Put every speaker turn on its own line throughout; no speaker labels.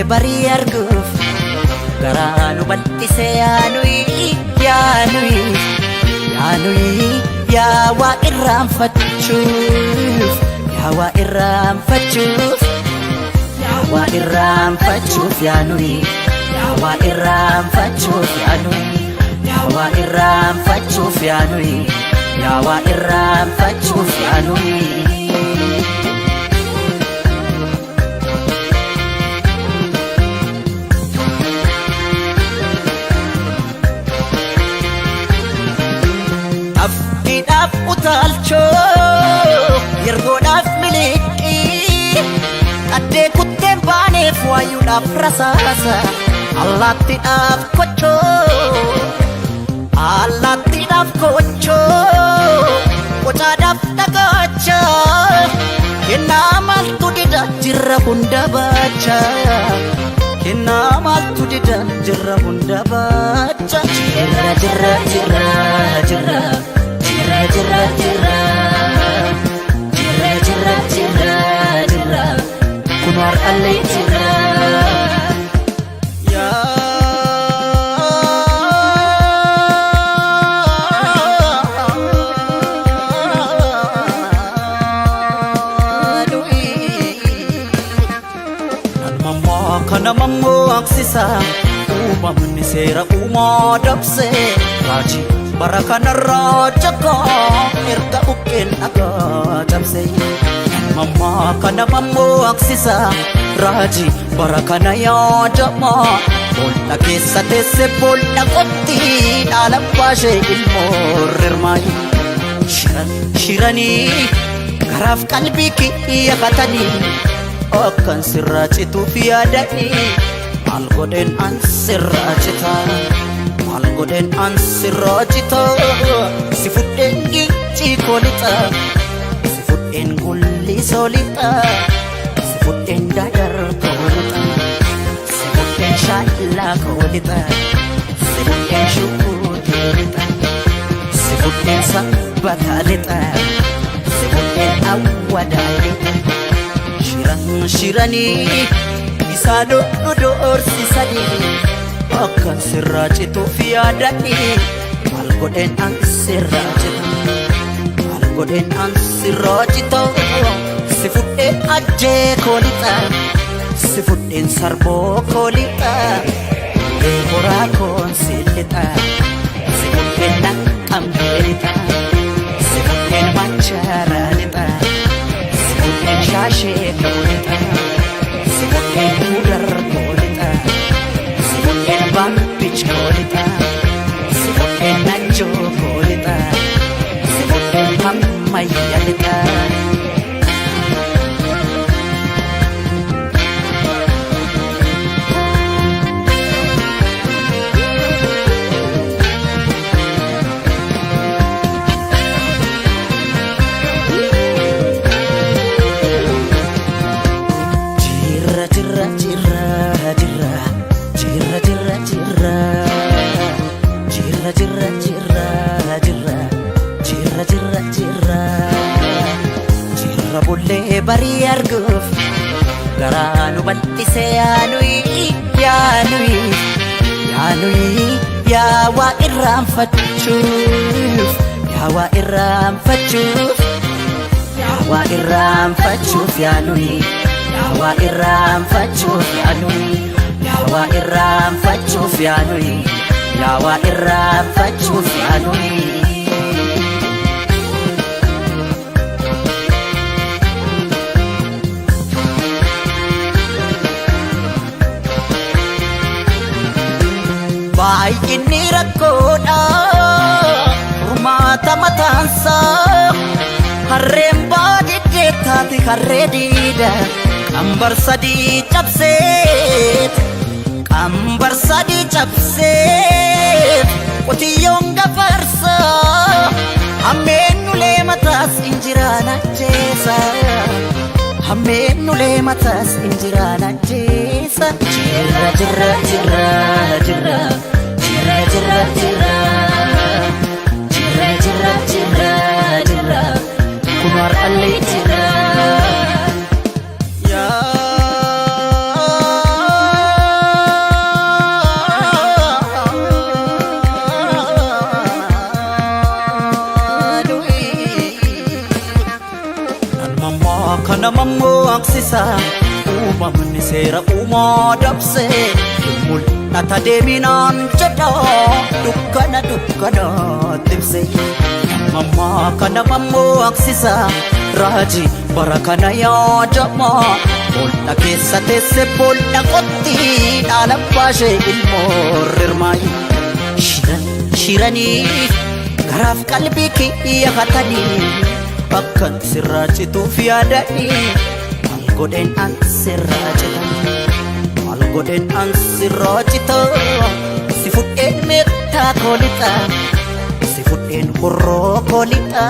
Bari arguf garanu bal'ise yaanui yaa waa irraanfachuuf yaanui yaa waa irraanfachuuf yaanui Afidaf utalcho yergodaf miliki adde kutten baanef wayudaf rasasa allatidaf kocho kochadaf dagacha kennamaltu dida jirra hunda bacha kennamaltu dida jirra hunda bacha jirra kunwar alay jirra ya kana mammo aksisa umamni sera dabse raji barakana rajaka erga uken aga jamse mamma kana mammo aksisa raji barakana ya jama bolla kessa tesse bolla qotti ala pashe ilmorrmai shirani garaf qalbi ki yakatani akan sirracitu fiadani algoden ansirracita algoden ansirracita sifuden gici kolita sifuden gulli solita sifuden dadar kolita sifuden shalla kolita sifuden syukur kolita sifuden sabatalita sifuden awadalita shirani isado dorsisani akan sirracitu fiadani algoden ansirracita sifuden ajje kolita sifuden sarbo kolita hora konsilita sifuden nakambelita sifuden macharalita sifuden shashe kolita sifuden udar kolita sifuden bampich kolita sifuden nacho kolita sifuden hammayalita Bulle bari arguf garanu bal'ise yaanui yaa waa irraanfachuuf yaanui yaa waa irraanfachuuf yaanui baay'inni rakkoodha Urmaata mataansa harreen baadiyyaa taate harree diida Qambar sadii cabseet qotiyyoon gafarsa hammeennulee mataas injiraan ajjeesa hammeennulee mataas injiraan ajjeesa jirra jirra jirra jirra jirra jirra jirra jirra jirra jirra jirra kunwar allee jirra Kanamammo aksisa uumamni seera uumaa dabse mul'ata deeminaan jedha dukkana tibse kanamammo aksisa raajii bara kana yaadama boolda keessa teesse boolda qotti dhaala baashee ilmoo rirmaayi shiranii garaaf qalbii kiyya hatanii Bakkan sirraachituuf yaadani Malgodeen an sirraachita Si fudheen meettaa koolita Si fudheen horroo koolita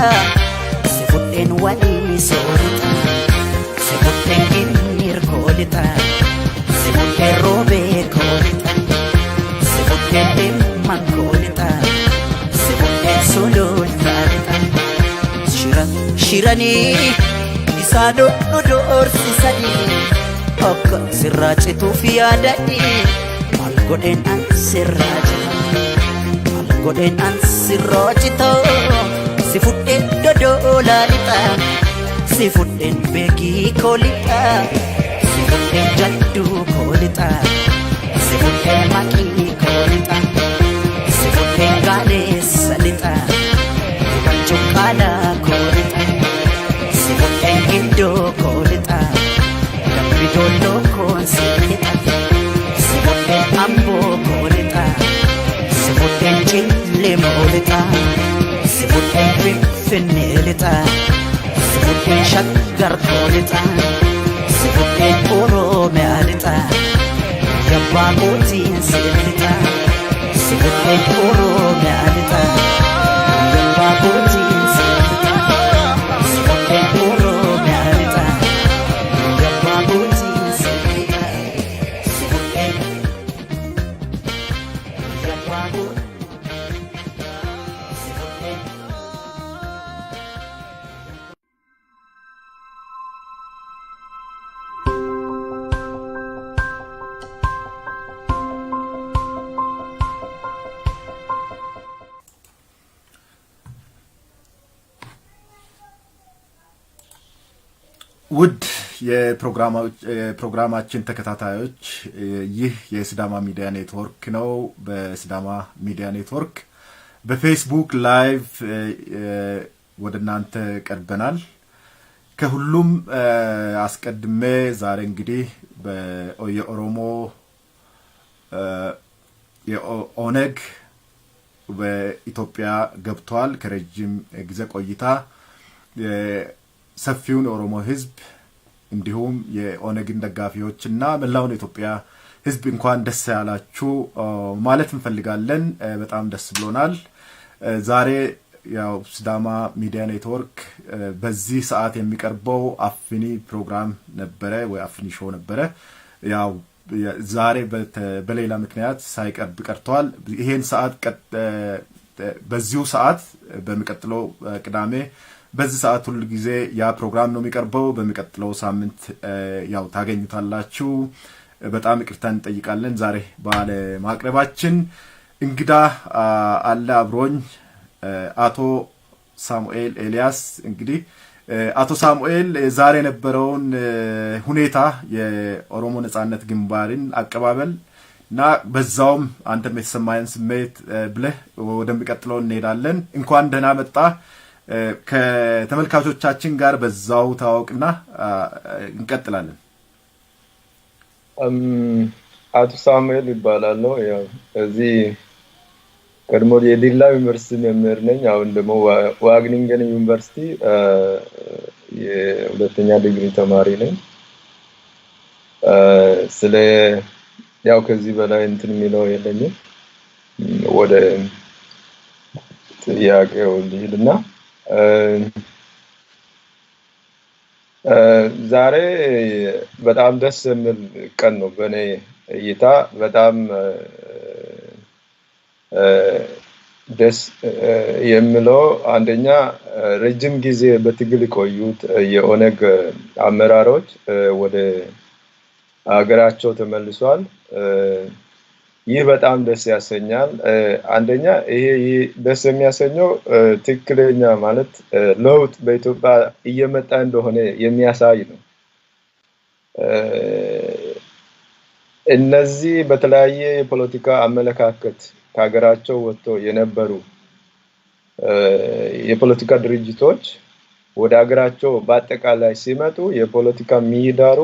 Si fudheen walii soorita Si fudheen ginnir koolita Si fudheen roobee koolita Si fudheen dhimman koolita Si fudheen suluun koolita Shiranii isaa doorsisanii akka sirraachituuf yaadanii Malgodeen an sirraachita Si fudheen dodolaa lixa Si fudheen beekii koolixa Si fudheen jadduu koolixa Si fudheen maqii koolixa Si fudheen gaaleessa lixa Cukkala koolita Si fudheen gindoo koolita Dambi dolloo koonsiita Si fudheen amboo koolita Si fudheen cillee moolita Si fudheen finfinnee lixa Si fudheen shaggar koolita Si fudheen oromiyaa lixa Gabbaa kootiin si lixa Si fudheen oromiyaa lixa Babutin sita, sifudheen oromiyaa lixa. Babutin sita, sifudheen sifudheen.
ውድ የፕሮግራማችን ተከታታዮች ይህ የሲዳማ ሚዲያ ኔትወርክ ነው በሲዳማ ሚዲያ ኔትወርክ በፌስቡክ ላይቭ ወደናንተ ቀርበናል ከሁሉም አስቀድሜ ዛሬ እንግዲህ በኦሮሞ የኦነግ በኢትዮጵያ ገብቷል ከረጅም ጊዜ ቆይታ ሰፊውን ኦሮሞ ህዝብ እንዲሁም የኦነግን ደጋፊዎችና መላውን ኢትዮጵያ ህዝብ እንኳን ደስ ያላችሁ ማለት እንፈልጋለን በጣም ደስ ብሎናል ዛሬ ያው ሲዳማ ሚዲያ ኔትወርክ በዚህ ሰዓት የሚቀርበው አፍኒ ፕሮግራም ነበረ ወይ አፍኒ ሾው ነበረ ያው ዛሬ በሌላ ምክንያት ሳይቀርብ ቀርቷል ይሄን ሰዓት በዚሁ ሰዓት በሚቀጥለው ቅዳሜ በዚህ ሰዓት ሁሉ ጊዜ ያ ፕሮግራም ነው የሚቀርበው በሚቀጥለው ሳምንት ያው ታገኙታላችሁ በጣም ይቅርታን እንጠይቃለን ዛሬ ባለ ማቅረባችን እንግዳ አለ አብሮኝ አቶ ሳሙኤል ኤልያስ እንግዲህ አቶ ሳሙኤል ዛሬ ነበረውን ሁኔታ የኦሮሞ ነጻነት ግንባርን አቀባበል እና በዛውም አንተ የተሰማየን ስሜት ብለህ ወደሚቀጥለው እንሄዳለን እንኳን ደህና መጣ ከተመልካቾቻችን ጋር በዛው ታውቅና እንቀጥላለን
አቶ ሳሙኤል ይባላል ነው ያው እዚህ ቀድሞ የዲላ ዩኒቨርሲቲ መምህር ነኝ። አሁን ደግሞ ዋግኒንገን ዩኒቨርሲቲ የሁለተኛ ዲግሪ ተማሪ ነኝ። ስለ ያው ከዚህ በላይ እንትን የሚለው የለኝም። ወደ ጥያቄው ልሂድና ዛሬ በጣም ደስ የሚል ቀን ነው በእኔ እይታ። በጣም ደስ የሚለው አንደኛ ረጅም ጊዜ በትግል ቆዩት የኦነግ አመራሮች ወደ ሀገራቸው ተመልሷል። ይህ በጣም ደስ ያሰኛል። አንደኛ ይሄ ደስ የሚያሰኘው ትክክለኛ ማለት ለውጥ በኢትዮጵያ እየመጣ እንደሆነ የሚያሳይ ነው። እነዚህ በተለያየ የፖለቲካ አመለካከት ከሀገራቸው ወጥቶ የነበሩ የፖለቲካ ድርጅቶች ወደ ሀገራቸው በአጠቃላይ ሲመጡ የፖለቲካ ምህዳሩ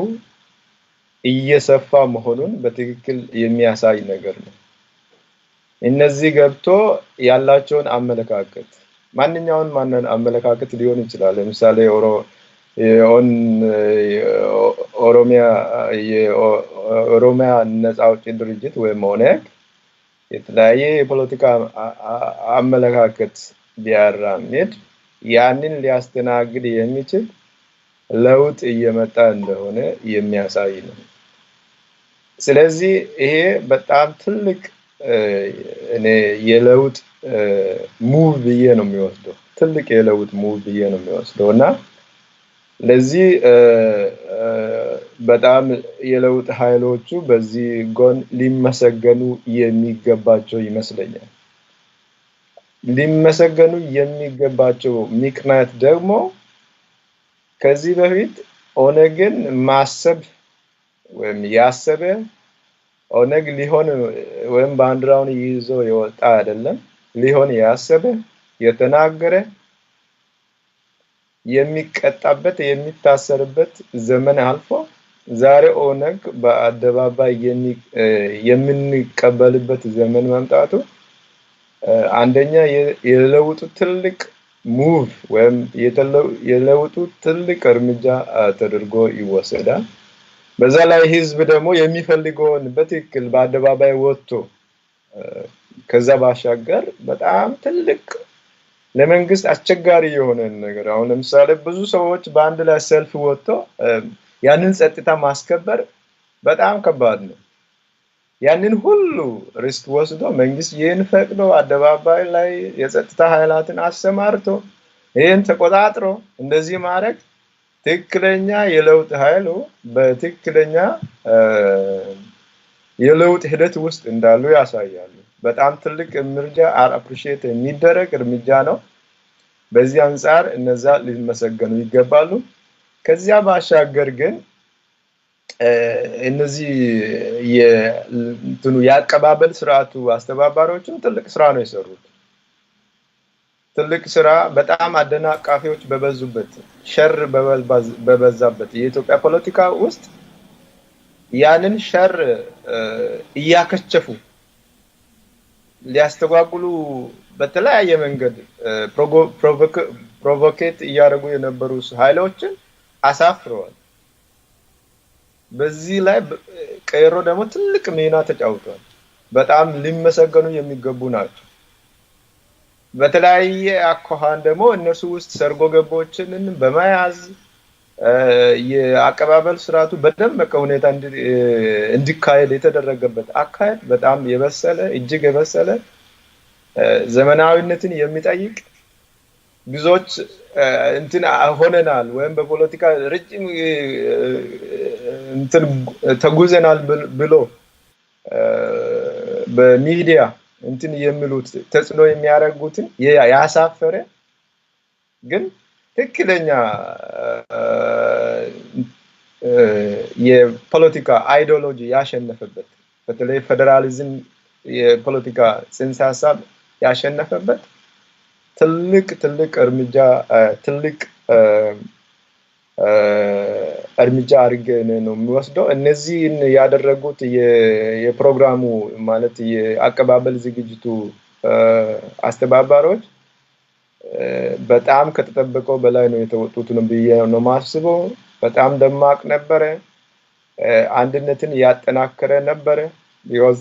እየሰፋ መሆኑን በትክክል የሚያሳይ ነገር ነው። እነዚህ ገብቶ ያላቸውን አመለካከት ማንኛውንም አመለካከት ሊሆን ይችላል። ለምሳሌ ኦሮሚያ ነፃ አውጪ ድርጅት ወይም ኦነግ የተለያየ የፖለቲካ አመለካከት ቢያራምድ ያንን ሊያስተናግድ የሚችል ለውጥ እየመጣ እንደሆነ የሚያሳይ ነው። ስለዚህ ይሄ በጣም ትልቅ እኔ የለውጥ ሙቭ ብዬ ነው የሚወስደው። ትልቅ የለውጥ ሙቭ ብዬ ነው የሚወስደው እና ለዚህ በጣም የለውጥ ኃይሎቹ በዚህ ጎን ሊመሰገኑ የሚገባቸው ይመስለኛል። ሊመሰገኑ የሚገባቸው ምክንያት ደግሞ ከዚህ በፊት ኦነግን ማሰብ ወይም ያሰበ ኦነግ ሊሆን ወይም ባንዲራውን ይዞ የወጣ አይደለም። ሊሆን ያሰበ የተናገረ የሚቀጣበት የሚታሰርበት ዘመን አልፎ ዛሬ ኦነግ በአደባባይ የምንቀበልበት ዘመን መምጣቱ አንደኛ የለውጡ ትልቅ ሙቭ ወይም የለውጡ ትልቅ እርምጃ ተደርጎ ይወሰዳል። በዛ ላይ ህዝብ ደግሞ የሚፈልገውን በትክክል በአደባባይ ወጥቶ ከዛ ባሻገር በጣም ትልቅ ለመንግስት አስቸጋሪ የሆነ ነገር አሁን ለምሳሌ ብዙ ሰዎች በአንድ ላይ ሰልፍ ወጥቶ ያንን ጸጥታ ማስከበር በጣም ከባድ ነው። ያንን ሁሉ ሪስክ ወስዶ መንግስት ይህን ፈቅዶ አደባባይ ላይ የጸጥታ ኃይላትን አሰማርቶ ይህን ተቆጣጥሮ እንደዚህ ማድረግ ትክክለኛ የለውጥ ኃይሉ በትክክለኛ የለውጥ ሂደት ውስጥ እንዳሉ ያሳያሉ። በጣም ትልቅ እርምጃ አፕሪሺየት የሚደረግ እርምጃ ነው። በዚህ አንፃር እነዛ ሊመሰገኑ ይገባሉ። ከዚያ ባሻገር ግን እነዚህ የአቀባበል ስርዓቱ አስተባባሪዎችም ትልቅ ስራ ነው የሰሩት። ትልቅ ስራ በጣም አደናቃፊዎች በበዙበት ሸር በበዛበት የኢትዮጵያ ፖለቲካ ውስጥ ያንን ሸር እያከቸፉ ሊያስተጓጉሉ በተለያየ መንገድ ፕሮቮኬት እያደረጉ የነበሩ ኃይሎችን አሳፍረዋል። በዚህ ላይ ቀይሮ ደግሞ ትልቅ ሚና ተጫውቷል። በጣም ሊመሰገኑ የሚገቡ ናቸው። በተለያየ አኳኋን ደግሞ እነሱ ውስጥ ሰርጎ ገቦችን በመያዝ የአቀባበል ስርዓቱ በደመቀ ሁኔታ እንዲካሄድ የተደረገበት አካሄድ በጣም የበሰለ እጅግ የበሰለ ዘመናዊነትን የሚጠይቅ ብዙዎች እንትን ሆነናል ወይም በፖለቲካ ረጅም እንትን ተጉዘናል ብሎ በሚዲያ እንትን የሚሉት ተጽዕኖ የሚያደርጉትን ያሳፈረ ግን ትክክለኛ የፖለቲካ አይዲዮሎጂ ያሸነፈበት በተለይ ፌደራሊዝም የፖለቲካ ጽንሰ ሐሳብ ያሸነፈበት ትልቅ እርምጃ አድርጌ ነው የሚወስደው። እነዚህን ያደረጉት የፕሮግራሙ ማለት የአቀባበል ዝግጅቱ አስተባባሪዎች በጣም ከተጠበቀው በላይ ነው የተወጡት ነው ብዬ ነው ማስበው። በጣም ደማቅ ነበረ። አንድነትን ያጠናከረ ነበረ። ቢኮዝ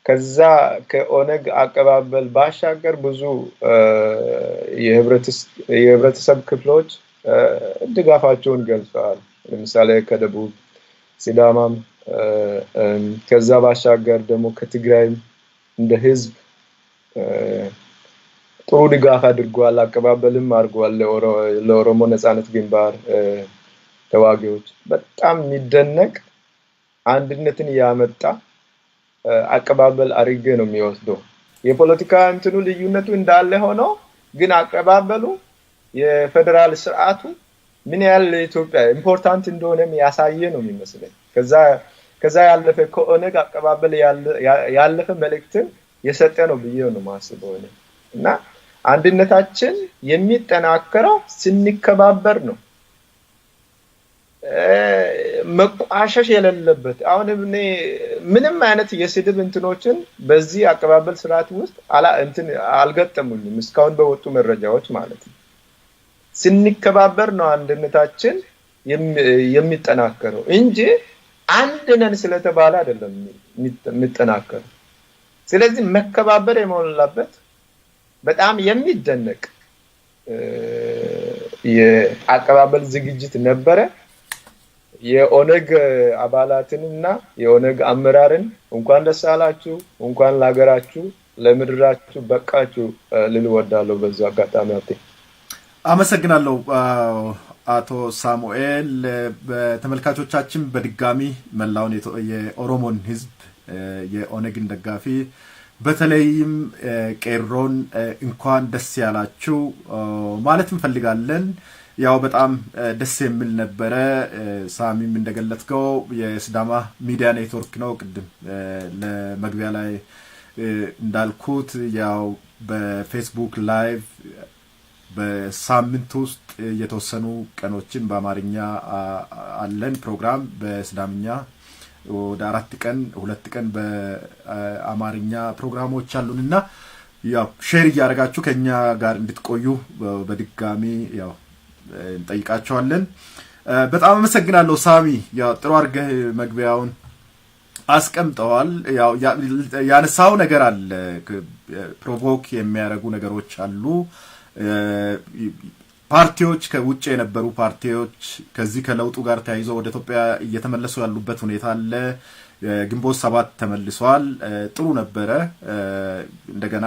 ከዛ ከኦነግ አቀባበል ባሻገር ብዙ የህብረተሰብ ክፍሎች ድጋፋቸውን ገልጸዋል። ለምሳሌ ከደቡብ ሲዳማም ከዛ ባሻገር ደግሞ ከትግራይ እንደ ህዝብ ጥሩ ድጋፍ አድርጓል፣ አቀባበልም አድርጓል ለኦሮሞ ነጻነት ግንባር ተዋጊዎች። በጣም የሚደነቅ አንድነትን ያመጣ አቀባበል አድርጌ ነው የሚወስደው። የፖለቲካ እንትኑ ልዩነቱ እንዳለ ሆኖ ግን አቀባበሉ የፌደራል ስርዓቱ ምን ያህል ለኢትዮጵያ ኢምፖርታንት እንደሆነ ያሳየ ነው የሚመስለኝ። ከዛ ያለፈ ከኦነግ አቀባበል ያለፈ መልእክትን የሰጠ ነው ብዬ ነው ማስበው እና አንድነታችን የሚጠናከረው ስንከባበር ነው። መቋሸሽ የሌለበት አሁን ምንም አይነት የስድብ እንትኖችን በዚህ አቀባበል ስርዓት ውስጥ አልገጠሙኝም እስካሁን በወጡ መረጃዎች ማለት ነው። ስንከባበር ነው አንድነታችን የሚጠናከረው እንጂ አንድ ነን ስለተባለ አይደለም የሚጠናከረው። ስለዚህ መከባበር የሞላበት በጣም የሚደነቅ የአቀባበል ዝግጅት ነበረ። የኦነግ አባላትንና የኦነግ አመራርን እንኳን ደስ አላችሁ፣ እንኳን ለሀገራችሁ ለምድራችሁ በቃችሁ ልል ወዳለሁ በዛ አጋጣሚ።
አመሰግናለሁ አቶ ሳሙኤል። በተመልካቾቻችን በድጋሚ መላውን የኦሮሞን ህዝብ የኦነግን ደጋፊ በተለይም ቄሮን እንኳን ደስ ያላችሁ ማለት እንፈልጋለን። ያው በጣም ደስ የሚል ነበረ። ሳሚም እንደገለጽከው የሲዳማ ሚዲያ ኔትወርክ ነው። ቅድም ለመግቢያ ላይ እንዳልኩት ያው በፌስቡክ ላይቭ በሳምንት ውስጥ የተወሰኑ ቀኖችን በአማርኛ አለን ፕሮግራም፣ በሲዳምኛ ወደ 4 ቀን 2 ቀን በአማርኛ ፕሮግራሞች አሉንና ያው ሼር እያደረጋችሁ ከኛ ጋር እንድትቆዩ በድጋሚ ያው እንጠይቃቸዋለን። በጣም አመሰግናለሁ ሳሚ። ያው ጥሩ አድርገህ መግቢያውን አስቀምጠዋል። ያው ያነሳው ነገር አለ፣ ፕሮቮክ የሚያደርጉ ነገሮች አሉ። ፓርቲዎች ከውጭ የነበሩ ፓርቲዎች ከዚህ ከለውጡ ጋር ተያይዘው ወደ ኢትዮጵያ እየተመለሱ ያሉበት ሁኔታ አለ። ግንቦት 7 ተመልሷል። ጥሩ ነበረ። እንደገና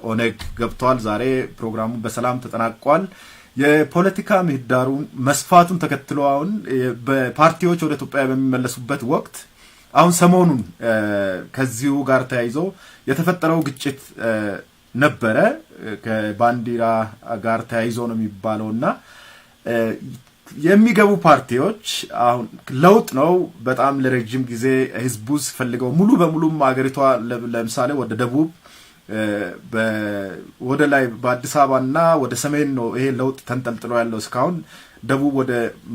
ኦነግ ገብቷል። ዛሬ ፕሮግራሙ በሰላም ተጠናቋል። የፖለቲካ ምህዳሩን መስፋቱን ተከትሎ አሁን በፓርቲዎች ወደ ኢትዮጵያ በሚመለሱበት ወቅት አሁን ሰሞኑን ከዚሁ ጋር ተያይዞ የተፈጠረው ግጭት ነበረ። ከባንዲራ ጋር ተያይዞ ነው የሚባለውና የሚገቡ ፓርቲዎች አሁን ለውጥ ነው በጣም ለረጅም ጊዜ ህዝቡ ሲፈልገው ሙሉ በሙሉ አገሪቷ ለምሳሌ ወደ ደቡብ ወደ ላይ በአዲስ አበባና ወደ ሰሜን ነው ይሄ ለውጥ ተንጠልጥሎ ያለው። እስካሁን ደቡብ ወደ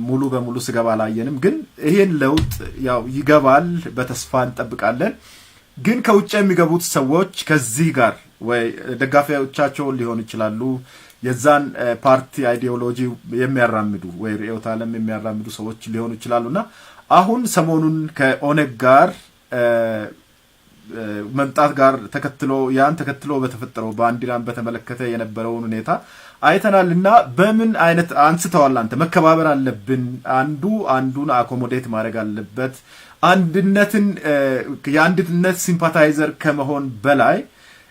ሙሉ በሙሉ ሲገባ አላየንም። ግን ይሄን ለውጥ ያው ይገባል በተስፋ እንጠብቃለን። ግን ከውጭ የሚገቡት ሰዎች ከዚህ ጋር ወይ ደጋፊዎቻቸው ሊሆኑ ይችላሉ፣ የዛን ፓርቲ አይዲዮሎጂ የሚያራምዱ ወይ ርዕዮተ ዓለም የሚያራምዱ ሰዎች ሊሆኑ ይችላሉና አሁን ሰሞኑን ከኦነግ ጋር መምጣት ጋር ተከትሎ በተፈጠረው ባንዲራን በተመለከተ የነበረውን ሁኔታ አይተናልና በምን አይነት አንስተዋል። አንተ መከባበር አለብን፣ አንዱ አንዱን አኮሞዴት ማድረግ አለበት፣ አንድነትን የአንድነት ሲምፓታይዘር ከመሆን በላይ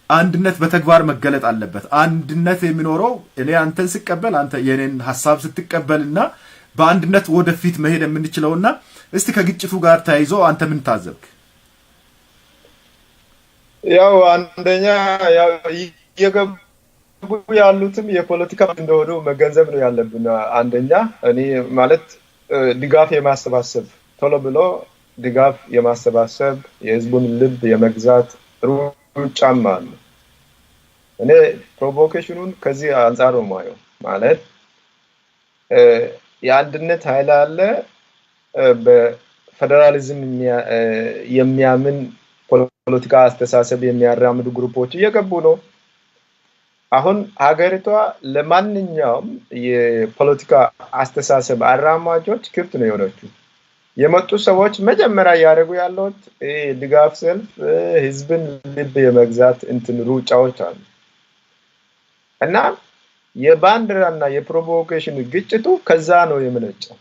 አንድነት በተግባር መገለጥ አለበት። አንድነት የሚኖረው እኔ አንተን ስቀበል አንተ የኔን ሐሳብ ስትቀበልና በአንድነት ወደፊት መሄድ የምንችለውና እስቲ ከግጭቱ ጋር ተያይዞ አንተ ምን ታዘብክ?
ያው አንደኛ ያው የገቡ ያሉትም የፖለቲካ እንደሆኑ መገንዘብ ነው ያለብን። አንደኛ እኔ ማለት ድጋፍ የማሰባሰብ ቶሎ ብሎ ድጋፍ የማሰባሰብ የህዝቡን ልብ የመግዛት ሩጫም አለ። እኔ ፕሮቮኬሽኑን ከዚህ አንፃር ነው ማየው። ማለት የአንድነት ኃይል አለ፣ በፌደራሊዝም የሚያምን ፖለቲካ አስተሳሰብ የሚያራምዱ ግሩፖች እየገቡ ነው። አሁን ሀገሪቷ ለማንኛውም የፖለቲካ አስተሳሰብ አራማጆች ክፍት ነው የሆነችው። የመጡ ሰዎች መጀመሪያ ያደረጉ ያሉት ድጋፍ ሰልፍ ህዝብን ልብ የመግዛት እንትን ሩጫዎች አሉ እና የባንዲራና የፕሮቮኬሽን ግጭቱ ከዛ ነው የመነጨው።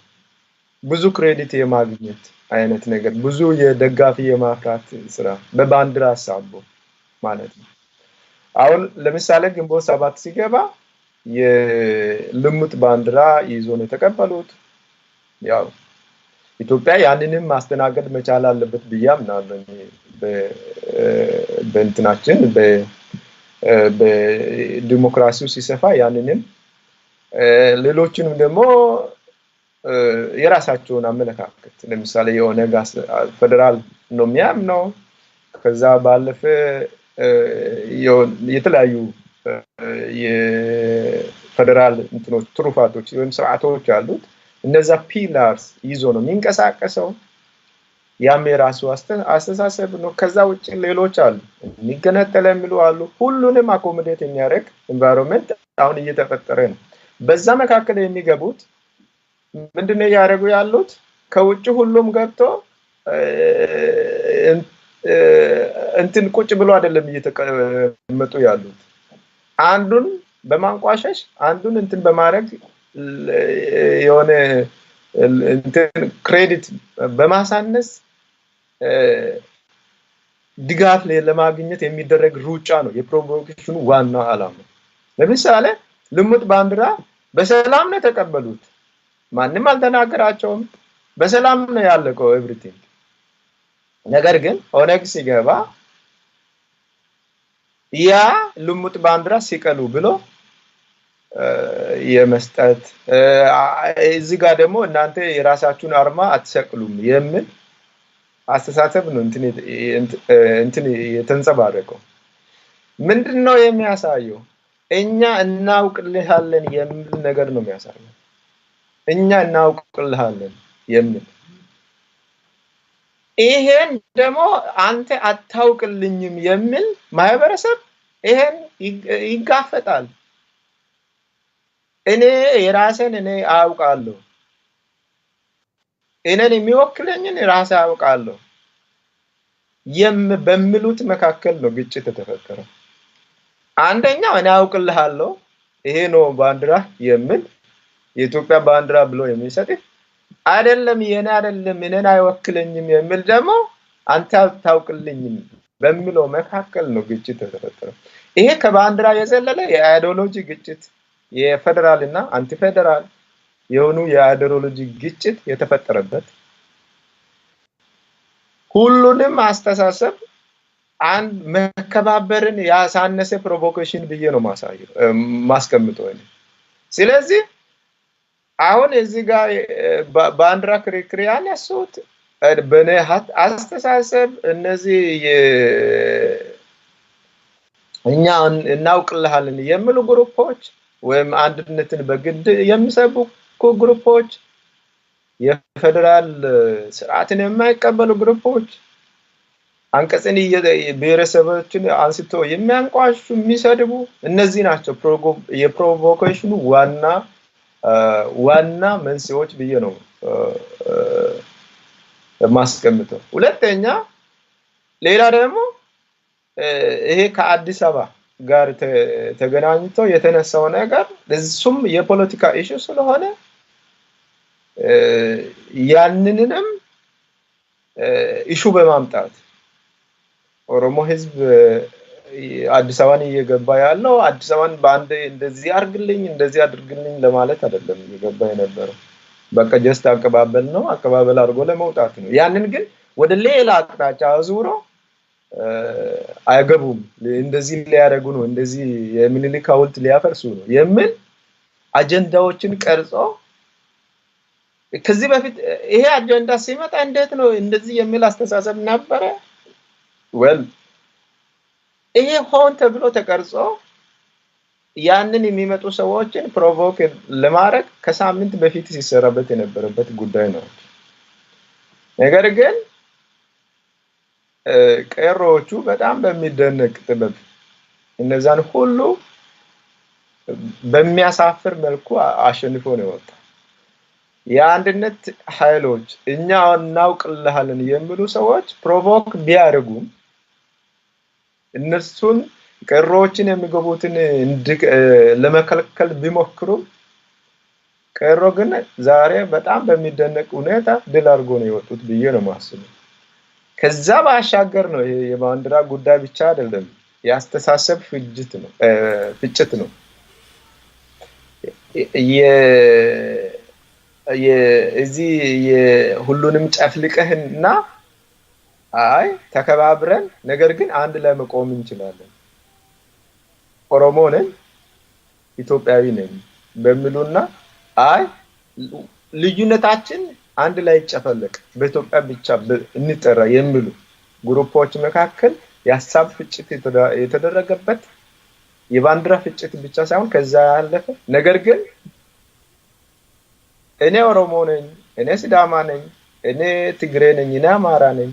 ብዙ ክሬዲት የማግኘት አይነት ነገር፣ ብዙ የደጋፊ የማፍራት ስራ በባንዲራ ሳቦ ማለት ነው። አሁን ለምሳሌ ግንቦት 7 ሲገባ የልሙጥ ባንዲራ ይዞ ነው የተቀበሉት። ያው ኢትዮጵያ ያንንም ማስተናገድ መቻል አለበት ብያምናለሁ። በእንትናችን በዲሞክራሲው ሲሰፋ ያንንም ሌሎችንም ደግሞ የራሳቸውን አመለካከት ለምሳሌ የኦነግ ፌደራል ነው የሚያምነው። ከዛ ባለፈ የተለያዩ የፌደራል እንትኖች ትሩፋቶች ወይም ስርዓቶች አሉት። እነዛ ፒላርስ ይዞ ነው የሚንቀሳቀሰው። ያም የራሱ አስተሳሰብ ነው። ከዛ ውጭ ሌሎች አሉ የሚገነጠለ የሚሉ አሉ። ሁሉንም አኮሞዴት የሚያደርግ ኤንቫይሮንመንት አሁን እየተፈጠረ ነው። በዛ መካከል የሚገቡት ምንድነው ያደረጉ ያሉት? ከውጭ ሁሉም ገብቶ እንትን ቁጭ ብሎ አይደለም እየተቀመጡ ያሉት። አንዱን በማንቋሸሽ አንዱን እንትን በማድረግ የሆነ እንትን ክሬዲት በማሳነስ ድጋፍ ለማግኘት የሚደረግ ሩጫ ነው የፕሮቮኬሽኑ ዋና ዓላማ። ለምሳሌ ልሙጥ ባንዲራ በሰላም ነው ተቀበሉት። ማንንም አልተናገራቸውም። በሰላም ነው ያለቀው ኤቭሪቲንግ። ነገር ግን ኦነግ ሲገባ ያ ልሙጥ ባንዲራ ሲቀሉ ብሎ የመስጠት እዚህ ጋር ደግሞ እናንተ የራሳችሁን አርማ አትሰቅሉም የሚል አስተሳሰብ ነው እንትን የተንጸባረቀው። ምንድነው የሚያሳየው? እኛ እናውቅልሃለን የሚል ነገር ነው የሚያሳየው። እኛ እናውቅልሃለን የሚል ይሄን ደግሞ አንተ አታውቅልኝም የሚል ማህበረሰብ ይሄን ይጋፈጣል። እኔ የራሴን እኔ አውቃለሁ፣ እኔን የሚወክለኝን ራሴ አውቃለሁ በሚሉት መካከል ነው ግጭት የተፈጠረው። አንደኛው እኔ አውቅልሃለሁ ይሄ ነው ባንዲራ የሚል የኢትዮጵያ ባንዲራ ብሎ የሚሰጥ አይደለም፣ የኔ አይደለም፣ እኔን አይወክለኝም የሚል ደግሞ አንተ አታውቅልኝም በሚለው መካከል ነው ግጭት የተፈጠረው። ይሄ ከባንዲራ የዘለለ የአይዲዮሎጂ ግጭት፣ የፌደራል እና አንቲ ፌደራል የሆኑ የአይዲዮሎጂ ግጭት የተፈጠረበት ሁሉንም አስተሳሰብ አንድ መከባበርን ያሳነሰ ፕሮቮኬሽን ብዬ ነው ማስቀምጠው። ስለዚህ አሁን እዚህ ጋር ባንዲራ ክርክር ያነሱት በኔ አስተሳሰብ እነዚህ እኛ እናውቅልሃለን የሚሉ ግሩፖች ወይም አንድነትን በግድ የሚሰብኩ ግሩፖች፣ የፌደራል ስርዓትን የማይቀበሉ ግሩፖች፣ አንቀጽን ብሔረሰቦችን አንስቶ የሚያንቋሹ የሚሰድቡ እነዚህ ናቸው የፕሮቮኬሽኑ ዋና መንስኤዎች ብዬ ነው ማስቀምጠው። ሁለተኛ ሌላ ደግሞ ይሄ ከአዲስ አበባ ጋር ተገናኝቶ የተነሳው ነገር እሱም የፖለቲካ ኢሹ ስለሆነ ያንንንም ኢሹ በማምጣት ኦሮሞ ህዝብ አዲስ አበባን እየገባ ያለው አዲስ አበባን በአንድ እንደዚህ አድርግልኝ እንደዚህ አድርግልኝ ለማለት አይደለም እየገባ የነበረው። በቃ ጀስት አቀባበል ነው፣ አቀባበል አድርጎ ለመውጣት ነው። ያንን ግን ወደ ሌላ አቅጣጫ አዙሮ አይገቡም፣ እንደዚህ ሊያደርጉ ነው፣ እንደዚህ የምኒልክ ሐውልት ሊያፈርሱ ነው የሚል አጀንዳዎችን ቀርጾ ከዚህ በፊት ይሄ አጀንዳ ሲመጣ እንዴት ነው እንደዚህ የሚል አስተሳሰብ ነበረ። ወል ይሄ ሆን ተብሎ ተቀርጾ ያንን የሚመጡ ሰዎችን ፕሮቮክ ለማድረግ ከሳምንት በፊት ሲሰራበት የነበረበት ጉዳይ ነው። ነገር ግን ቀሮቹ በጣም በሚደነቅ ጥበብ እነዛን ሁሉ በሚያሳፍር መልኩ አሸንፎ ነው የወጣው። የአንድነት ኃይሎች እኛ እናውቅልሃለን የሚሉ ሰዎች ፕሮቮክ ቢያደርጉም እነሱን ቀሮችን የሚገቡትን ለመከልከል ቢሞክሩም ቀሮ ግን ዛሬ በጣም በሚደነቅ ሁኔታ ድል አድርጎ ነው የወጡት ብዬ ነው የማስበው። ከዛ ባሻገር ነው ይሄ የባንዲራ ጉዳይ ብቻ አይደለም፣ ያስተሳሰብ ፍጭት ነው። እዚህ የሁሉንም ጨፍልቀህና አይ ተከባብረን ነገር ግን አንድ ላይ መቆም እንችላለን፣ ኦሮሞ ነን ኢትዮጵያዊ ነን በሚሉና አይ ልዩነታችን አንድ ላይ ይጨፈለቅ በኢትዮጵያ ብቻ እንጠራ የሚሉ ግሩፖች መካከል የሐሳብ ፍጭት የተደረገበት የባንዲራ ፍጭት ብቻ ሳይሆን ከዛ ያለፈ ነገር ግን እኔ ኦሮሞ ነኝ፣ እኔ ሲዳማ ነኝ፣ እኔ ትግሬ ነኝ፣ እኔ አማራ ነኝ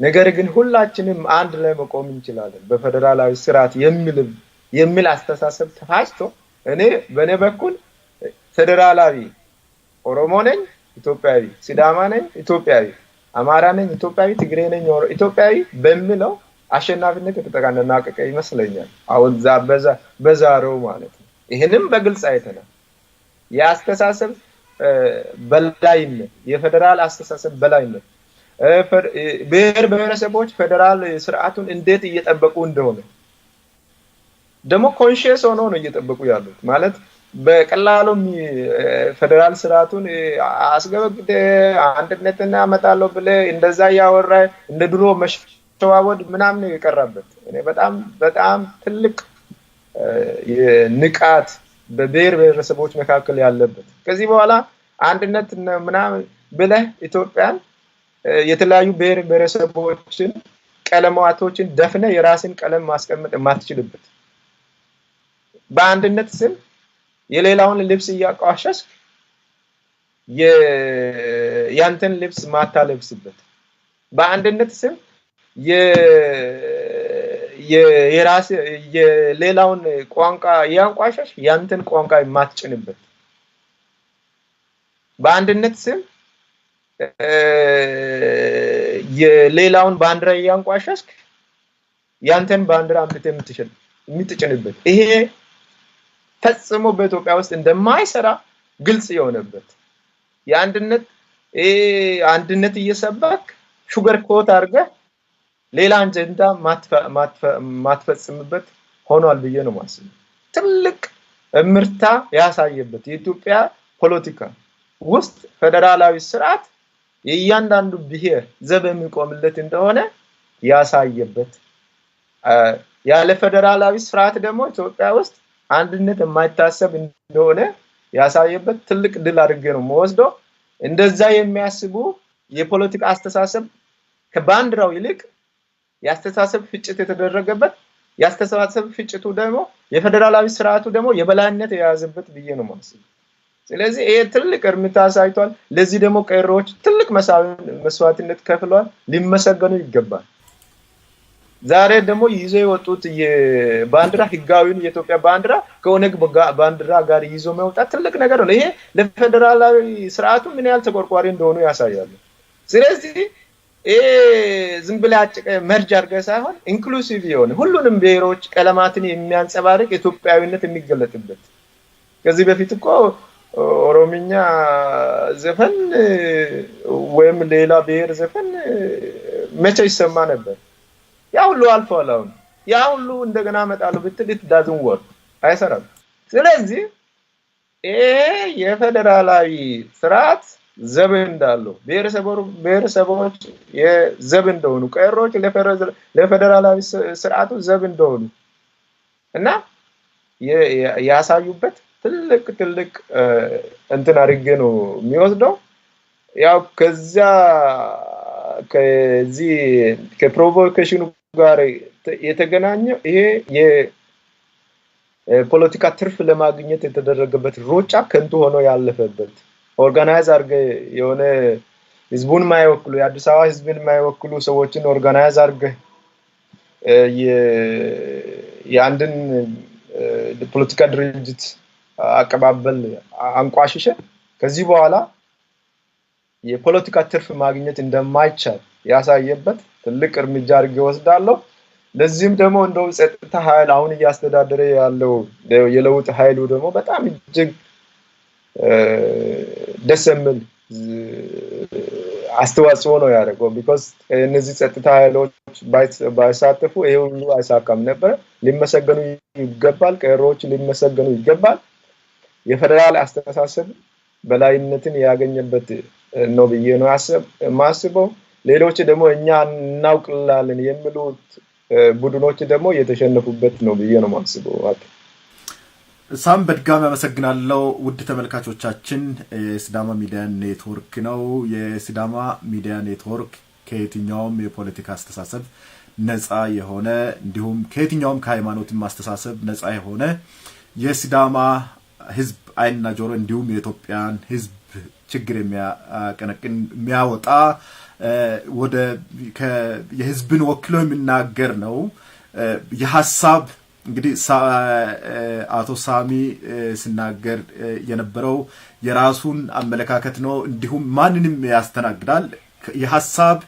ነገር ግን ሁላችንም አንድ ላይ መቆም እንችላለን በፌደራላዊ ስርዓት የሚል አስተሳሰብ ተፋጭቶ እኔ በኔ በኩል ፌደራላዊ ኦሮሞ ነኝ ኢትዮጵያዊ፣ ሲዳማ ነኝ ኢትዮጵያዊ፣ አማራ ነኝ ኢትዮጵያዊ፣ ትግሬ ነኝ ኢትዮጵያዊ በሚለው አሸናፊነት የተጠቃነናቀቀ ይመስለኛል። አሁን በዛሬው ማለት ነው። ይሄንም በግልጽ አይተናል። የአስተሳሰብ በላይነት፣ የፌደራል አስተሳሰብ በላይነት ብሔር ብሔረሰቦች ፌደራል ስርዓቱን እንዴት እየጠበቁ እንደሆነ ደግሞ ኮንሺየስ ሆኖ ነው እየጠበቁ ያሉት ማለት በቀላሉ ፌደራል ስርዓቱን አስገበግደ አንድነትና አመጣለሁ ብለ እንደዛ ያወራ እንደ ድሮ መሸዋወድ ምናምን የቀረበት እኔ በጣም ትልቅ የንቃት በብሔር ብሔረሰቦች መካከል ያለበት ከዚህ በኋላ አንድነት ምናምን ብለ ኢትዮጵያን የተለያዩ ብሔር ብሔረሰቦችን ቀለማቶችን ደፍነ የራስን ቀለም ማስቀመጥ ማትችልበት በአንድነት ስም የሌላውን ልብስ ያቋሸሽ ያንተን ልብስ ማታለብስበት በአንድነት ስም የራስ የሌላውን ቋንቋ ያንቋሸሽ ያንተን ቋንቋ ማትጭንበት በአንድነት ስም የሌላውን ባንዲራ ያንቋሸሽ ያንተን ባንዲራ የምትጭንበት ይሄ ፈጽሞ በኢትዮጵያ ውስጥ እንደማይሰራ ግልጽ የሆነበት አንድነት እየሰበክ ሹገር ኮት አድርገ ሌላ አጀንዳ ማትፈጽምበት ሆኗል ብዬ ነው ማስበው። ትልቅ ምርታ ያሳየበት የኢትዮጵያ ፖለቲካ ውስጥ ፌደራላዊ ስርዓት የእያንዳንዱ ብሔር ዘብ የሚቆምለት እንደሆነ ያሳየበት ያለ ፌደራላዊ ስርዓት ደግሞ ኢትዮጵያ ውስጥ አንድነት የማይታሰብ እንደሆነ ያሳየበት ትልቅ ድል አድርጌ ነው የምወስደው። እንደዛ የሚያስቡ የፖለቲካ አስተሳሰብ ከባንዲራው ይልቅ ያስተሳሰብ ፍጭት የተደረገበት ያስተሳሰብ ፍጭቱ ደግሞ የፌደራላዊ ስርዓቱ ደግሞ የበላይነት የያዘበት ብዬ ነው የማስበው። ስለዚህ ይሄ ትልቅ እርምጃ አሳይቷል። ለዚህ ደግሞ ቀሮች ትልቅ መስዋዕትነት ከፍለዋል፣ ሊመሰገኑ ይገባል። ዛሬ ደግሞ ይዞ የወጡት የባንዲራ ህጋዊውን የኢትዮጵያ ባንዲራ ከኦነግ ባንዲራ ጋር ይዞ መውጣት ትልቅ ነገር ነው። ይሄ ለፌደራላዊ ስርዓቱ ምን ያህል ተቆርቋሪ እንደሆኑ ያሳያል። ስለዚህ ዝም ብለ አጭቀ መርጅ አድርገህ ሳይሆን ኢንክሉሲቭ የሆነ ሁሉንም ብሔሮች ቀለማትን የሚያንጸባርቅ ኢትዮጵያዊነት የሚገለጥበት ከዚህ በፊት እኮ ኦሮሚኛ ዘፈን ወይም ሌላ ብሔር ዘፈን መቼ ይሰማ ነበር? ያ ሁሉ አልፏል። አሁን ያ ሁሉ እንደገና መጣሉ ብትል ዳዝን ወር አይሰራም። ስለዚህ የፌደራላዊ ስርዓት ዘብ እንዳለው ብሔረሰቦች የዘብ እንደሆኑ ቀሮች ለፌደራላዊ ስርዓቱ ዘብ እንደሆኑ እና ያሳዩበት ትልቅ እንትን አድርጌ ነው የሚወስደው። ያው ከዚህ ከፕሮቮኬሽኑ ጋር የተገናኘው ይሄ የፖለቲካ ትርፍ ለማግኘት የተደረገበት ሮጫ ከንቱ ሆኖ ያለፈበት ኦርጋናይዝ አድርገ የሆነ ህዝቡን ማይወክሉ የአዲስ አበባ ህዝብን ማይወክሉ ሰዎችን ኦርጋናይዝ አድርገህ የአንድን ፖለቲካ ድርጅት አቀባበል አንቋሽሸ ከዚህ በኋላ የፖለቲካ ትርፍ ማግኘት እንደማይቻል ያሳየበት ትልቅ እርምጃ አድርጌ ወስዳለሁ። ለዚህም ደግሞ እንደው ጸጥታ ኃይል አሁን ያስተዳደረ ያለው የለውጥ ኃይሉ ደግሞ በጣም እጅግ ደስ የሚል አስተዋጽኦ ነው ያደረገው። ቢኮዝ እነዚህ ጸጥታ ኃይሎች ባይሳተፉ ይሄ ሁሉ አይሳካም ነበር። ሊመሰገኑ ይገባል፣ ቀሮች ሊመሰገኑ ይገባል። የፌደራል አስተሳሰብ በላይነትን ያገኘበት ነው ብዬ ነው ማስበው። ሌሎች ደግሞ እኛ እናውቅላለን የሚሉት ቡድኖች ደግሞ የተሸነፉበት ነው ብዬ ነው ማስበው።
ሳም በድጋሚ አመሰግናለሁ። ውድ ተመልካቾቻችን የሲዳማ ሚዲያ ኔትወርክ ነው። የሲዳማ ሚዲያ ኔትወርክ ከየትኛውም የፖለቲካ አስተሳሰብ ነፃ የሆነ እንዲሁም ከየትኛውም ከሃይማኖት ማስተሳሰብ ነፃ የሆነ የሲዳማ ህዝብ አይንና ጆሮ እንዲሁም የኢትዮጵያን ህዝብ ችግር የሚያቀነቅን የሚያወጣ ወደ የህዝብን ወክሎ የሚናገር ነው። የሐሳብ እንግዲህ አቶ ሳሚ ሲናገር የነበረው የራሱን አመለካከት ነው። እንዲሁም ማንንም ያስተናግዳል። የሐሳብ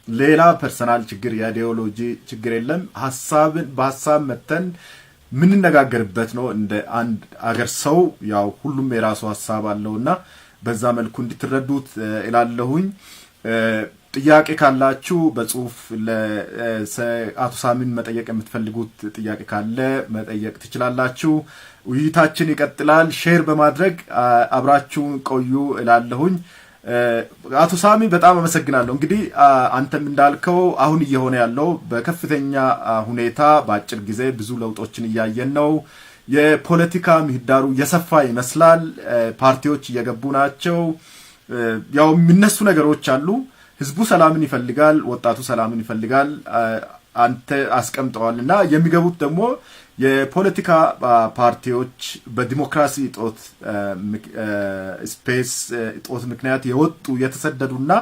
ሌላ ፐርሰናል ችግር የአይዲዮሎጂ ችግር የለም። ሐሳብን በሐሳብ መተን ምን ነጋገርበት ነው። እንደ አንድ አገር ሰው ያው ሁሉም የራሱ ሐሳብ አለውና በዛ መልኩ እንድትረዱት እላለሁኝ። ጥያቄ ካላችሁ በጽሁፍ ለአቶ ሳሚን መጠየቅ የምትፈልጉት ጥያቄ ካለ መጠየቅ ትችላላችሁ። ውይይታችን ይቀጥላል። ሼር በማድረግ አብራችሁ ቆዩ እላለሁኝ። አቶ ሳሚ በጣም አመሰግናለሁ። እንግዲህ አንተም እንዳልከው አሁን እየሆነ ያለው በከፍተኛ ሁኔታ በአጭር ጊዜ ብዙ ለውጦችን እያየን ነው። የፖለቲካ ምህዳሩ የሰፋ ይመስላል። ፓርቲዎች እየገቡ ናቸው። ያው የሚነሱ ነገሮች አሉ። ህዝቡ ሰላምን ይፈልጋል፣ ወጣቱ ሰላምን ይፈልጋል። አንተ አስቀምጠዋልና የሚገቡት ደግሞ የፖለቲካ ፓርቲዎች በዲሞክራሲ ጦት ስፔስ ጦት ምክንያት የወጡ የተሰደዱና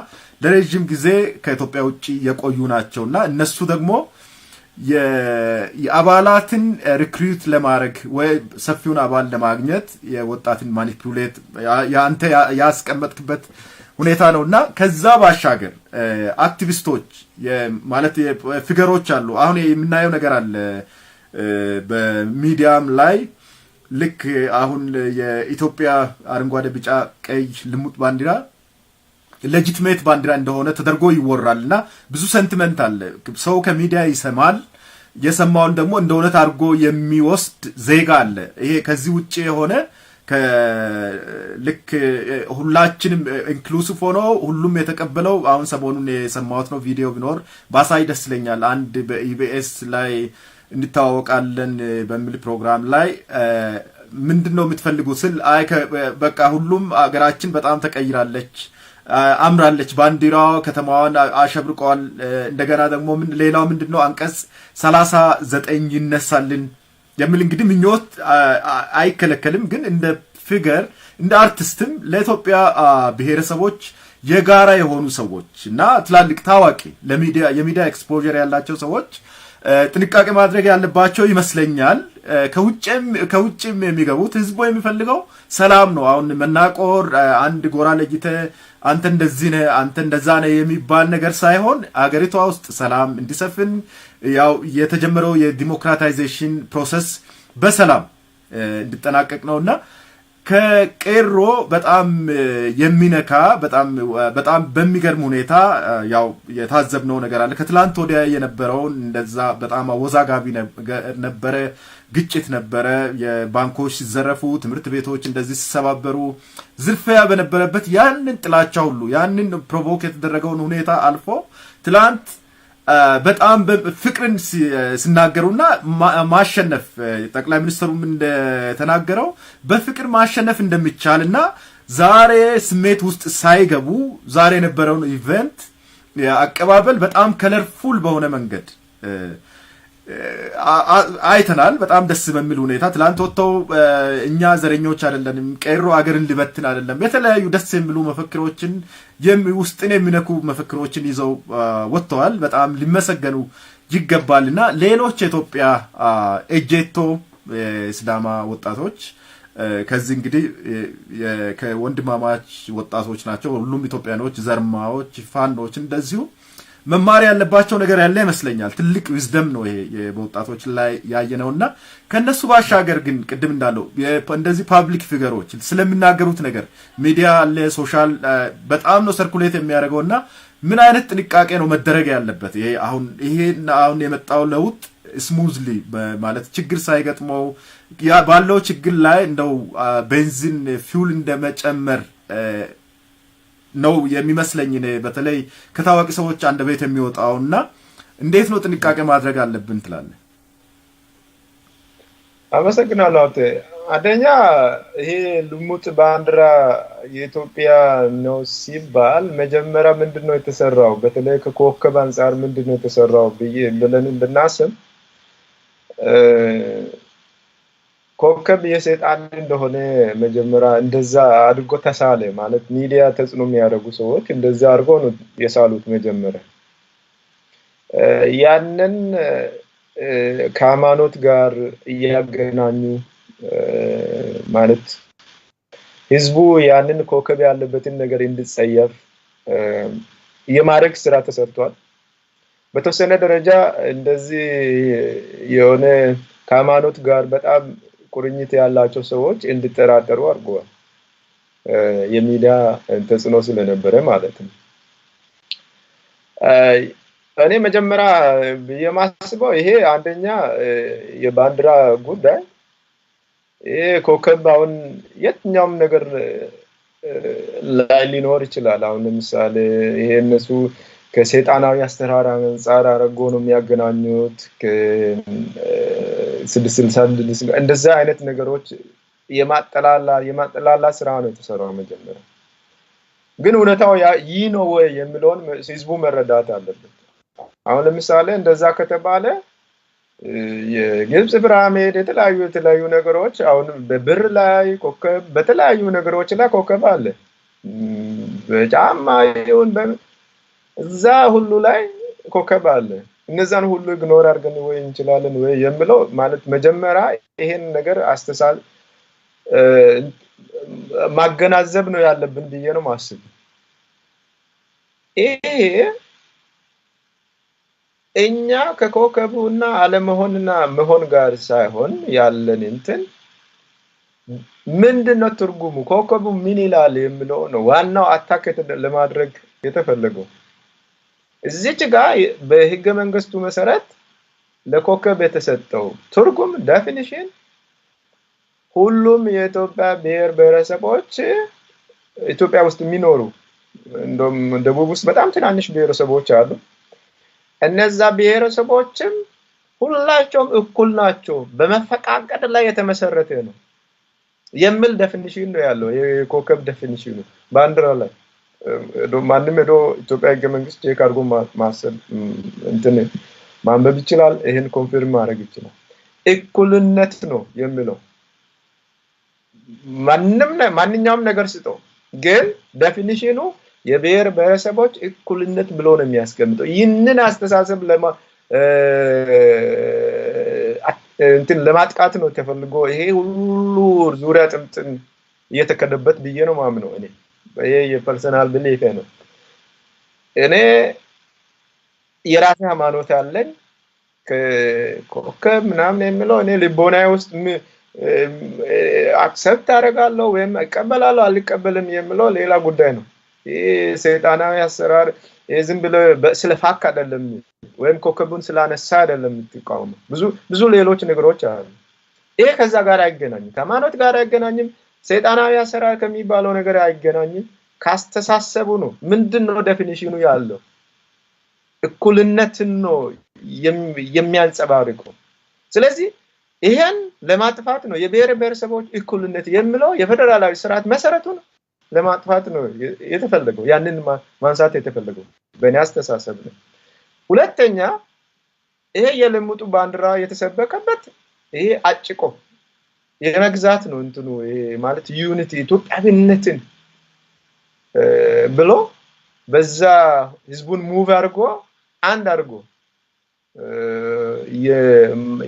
ለረጅም ጊዜ ከኢትዮጵያ ውጪ የቆዩ ናቸውና እነሱ ደግሞ የአባላትን ሪክሩት ለማድረግ ወይ ሰፊውን አባል ለማግኘት የወጣትን ማኒፑሌት ያንተ ያስቀመጥክበት ሁኔታ ነውና ከዛ ባሻገር አክቲቪስቶች ማለት ፊገሮች አሉ። አሁን የምናየው ነገር አለ በሚዲያም ላይ ልክ አሁን የኢትዮጵያ አረንጓዴ ቢጫ ቀይ ልሙጥ ባንዲራ ሌጂቲሜት ባንዲራ እንደሆነ ተደርጎ ይወራልና ብዙ ሰንቲመንት አለ። ሰው ከሚዲያ ይሰማል፣ የሰማውን ደግሞ እንደሆነ አድርጎ የሚወስድ ዜጋ አለ። ይሄ ከዚህ ውጪ የሆነ ልክ ሁላችንም ኢንክሉሲቭ ሆኖ ሁሉም የተቀበለው አሁን ሰሞኑን የሰማሁት ነው። ቪዲዮ ቢኖር ባሳይ ደስ ይለኛል። አንድ በኢቢኤስ ላይ እንታወቃለን በሚል ፕሮግራም ላይ ምንድነው የምትፈልጉት ስል አይ በቃ ሁሉም አገራችን በጣም ተቀይራለች፣ አምራለች፣ ባንዲራው ከተማዋን አሸብርቋል። እንደገና ደግሞ ሌላው ምንድነው አንቀጽ 39 ይነሳልን የሚል እንግዲህ ምኞት አይከለከልም። ግን እንደ ፊገር እንደ አርቲስትም ለኢትዮጵያ ብሔረሰቦች የጋራ የሆኑ ሰዎች እና ትላልቅ ታዋቂ የሚዲያ ኤክስፖዠር ያላቸው ሰዎች ጥንቃቄ ማድረግ ያለባቸው ይመስለኛል። ከውጭም የሚገቡት ህዝቡ የሚፈልገው ሰላም ነው። አሁን መናቆር፣ አንድ ጎራ ለይተ አንተ እንደዚህ ነህ አንተ እንደዛ ነህ የሚባል ነገር ሳይሆን አገሪቷ ውስጥ ሰላም እንዲሰፍን ያው የተጀመረው የዲሞክራታይዜሽን ፕሮሰስ በሰላም እንዲጠናቀቅ ነውና ከቄሮ በጣም የሚነካ በጣም በሚገርም ሁኔታ ያው የታዘብነው ነገር አለ። ከትላንት ወዲያ የነበረውን እንደዛ በጣም አወዛጋቢ ነበረ፣ ግጭት ነበረ፣ የባንኮች ሲዘረፉ፣ ትምህርት ቤቶች እንደዚህ ሲሰባበሩ፣ ዝርፊያ በነበረበት ያንን ጥላቻ ሁሉ ያንን ፕሮቮክ የተደረገውን ሁኔታ አልፎ ትላንት በጣም ፍቅርን ሲናገሩና ማሸነፍ ጠቅላይ ሚኒስትሩም እንደተናገረው በፍቅር ማሸነፍ እንደሚቻልና ዛሬ ስሜት ውስጥ ሳይገቡ ዛሬ የነበረውን ኢቨንት አቀባበል በጣም ከለርፉል በሆነ መንገድ አይተናል በጣም ደስ በሚል ሁኔታ ትላንት ወጥተው እኛ ዘረኞች አይደለንም ቀይሮ አገርን ሊበትን አይደለም የተለያዩ ደስ የሚሉ መፈክሮችን ውስጥን የሚነኩ መፈክሮችን ይዘው ወጥተዋል በጣም ሊመሰገኑ ይገባልና ሌሎች ኢትዮጵያ ኤጄቶ ሲዳማ ወጣቶች ከዚህ እንግዲህ ከወንድማማች ወጣቶች ናቸው ሁሉም ኢትዮጵያኖች ዘርማዎች ፋኖች እንደዚሁ መማር ያለባቸው ነገር ያለ ይመስለኛል ትልቅ ዊዝደም ነው ይሄ በወጣቶች ላይ ያየነውና ከነሱ ባሻገር ግን ቅድም እንዳለው እንደዚህ ፓብሊክ ፊገሮች ስለሚናገሩት ነገር ሚዲያ አለ ሶሻል በጣም ነው ሰርኩሌት የሚያደርገውና ምን አይነት ጥንቃቄ ነው መደረግ ያለበት ይሄ አሁን የመጣው ለውጥ ስሙዝሊ ማለት ችግር ሳይገጥመው ያ ባለው ችግር ላይ እንደው ቤንዚን ፊውል እንደመጨመር ነው የሚመስለኝ በተለይ ከታዋቂ ሰዎች አንድ ቤት የሚወጣውና እንዴት ነው ጥንቃቄ ማድረግ አለብን ትላለህ
አመሰግናለሁ አንደኛ ይሄ ልሙጥ ባንዲራ የኢትዮጵያ ነው ሲባል መጀመሪያ ምንድነው የተሰራው በተለይ ከኮከብ አንፃር ምንድነው የተሰራው ብለን ብናስብ ኮከብ የሰይጣን እንደሆነ መጀመሪያ እንደዛ አድርጎ ተሳለ ማለት ሚዲያ ተጽኖ የሚያደርጉ ሰዎች እንደዛ አድርጎ ነው የሳሉት መጀመሪያ ያንን ከሃይማኖት ጋር ያገናኙ ማለት ህዝቡ ያንን ኮከብ ያለበትን ነገር እንዲጸየፍ የማድረግ ስራ ተሰርቷል በተወሰነ ደረጃ እንደዚህ የሆነ ከሃይማኖት ጋር በጣም ቁርኝት ያላቸው ሰዎች እንዲጠራጠሩ አድርገዋል የሚዲያ ተጽኖ ስለነበረ ማለት ነው እኔ መጀመሪያ የማስበው ይሄ አንደኛ የባንዲራ ጉዳይ ይሄ ኮከብ አሁን የትኛውም ነገር ላይ ሊኖር ይችላል አሁን ለምሳሌ ይሄ እነሱ ከሰይጣናዊ አስተራራ አንፃር አረጎ ነው የሚያገናኙት እንደዛ አይነት ነገሮች የማጠላላ ስራ ነው የተሰራው መጀመሪያ ግን እውነታው ይህ ነው ወይ የሚለውን ህዝቡ መረዳት አለበት አሁን ለምሳሌ እንደዛ ከተባለ የግብጽ ፒራሚድ የተለያዩ ነገሮች አሁን በብር ላይ ኮከብ በተለያዩ ነገሮች ላይ ኮከብ አለ በጫማ ይሁን እዛ ሁሉ ላይ ኮከብ አለ እነዛን ሁሉ ኢግኖር አድርገን ወይ እንችላለን ወይ የሚለው ማለት መጀመሪያ ይሄን ነገር አስተሳል ማገናዘብ ነው ያለብን ብዬ ነው ማስብ እኛ ከኮከቡና አለመሆንና መሆን ጋር ሳይሆን ያለን እንትን ምንድነው ትርጉሙ ኮከቡ ምን ይላል የሚለው ነው ዋናው አታክ ለማድረግ የተፈለገው እዚች ጋር በህገ መንግስቱ መሰረት ለኮከብ የተሰጠው ትርጉም ዴፊኒሽን ሁሉም የኢትዮጵያ ብሔር ብሔረሰቦች ኢትዮጵያ ውስጥ የሚኖሩ እንደም ደቡብ ውስጥ በጣም ትናንሽ ብሔረሰቦች አሉ እነዛ ብሔረሰቦችም ሁላቸውም እኩል ናቸው በመፈቃቀድ ላይ የተመሰረተ ነው የሚል ዴፊኒሽን ነው ያለው የኮከብ ዴፊኒሽኑ ባንዲራ ላይ ማንንም ሄዶ ኢትዮጵያ ህገ መንግስት ቼክ አድርጎ ማሰብ እንትን ማንበብ ይችላል ይሄን ኮንፊርም ማድረግ ይችላል እኩልነት ነው የሚለው ማንኛውም ነገር ስጠው ግን ዴፊኒሽኑ የብሔር ብሔረሰቦች እኩልነት ብሎ ነው የሚያስቀምጠው ይህንን አስተሳሰብ እንትን ለማጥቃት ነው ተፈልጎ ይሄ ሁሉ ዙሪያ ጥምጥም እየተከደበት ብዬ ነው ማምነው እኔ ይሄ የፐርሰናል ቢሊፍ ነው እኔ የራሴ ሃይማኖት አለኝ ከኮከብ ምናምን የሚለው እኔ ልቦናዬ ውስጥ አክሰፕት አደርጋለሁ ወይም እቀበላለሁ አልቀበልም የሚለው ሌላ ጉዳይ ነው ይሄ ሰይጣናዊ አሰራር ዝም ብሎ ስለፋክ አይደለም ወይም ኮከቡን ስላነሳ አይደለም የምትቃወሙ ብዙ ሌሎች ነገሮች አሉ ይሄ ከዛ ጋር አይገናኝም ሃይማኖት ጋር አይገናኝም ሰይጣናዊ አሰራር ከሚባለው ነገር አይገናኝም ካስተሳሰቡ ነው ምንድነው ዴፊኒሽኑ ያለው እኩልነትን ነው የሚያንጸባርቀው ስለዚህ ይሄን ለማጥፋት ነው የብሔር ብሔረሰቦች እኩልነት የሚለው የፌደራላዊ ስርዓት መሰረቱ ነው ለማጥፋት ነው የተፈለገው ያንን ማንሳት የተፈለገው በእኔ አስተሳሰብ ነው ሁለተኛ ይሄ የልሙጡ ባንዲራ የተሰበከበት ይሄ አጭቆ የመግዛት ነው እንትኑ ይሄ ማለት ዩኒቲ ኢትዮጵያዊነትን ብሎ በዛ ህዝቡን ሙቭ አድርጎ አንድ አድርጎ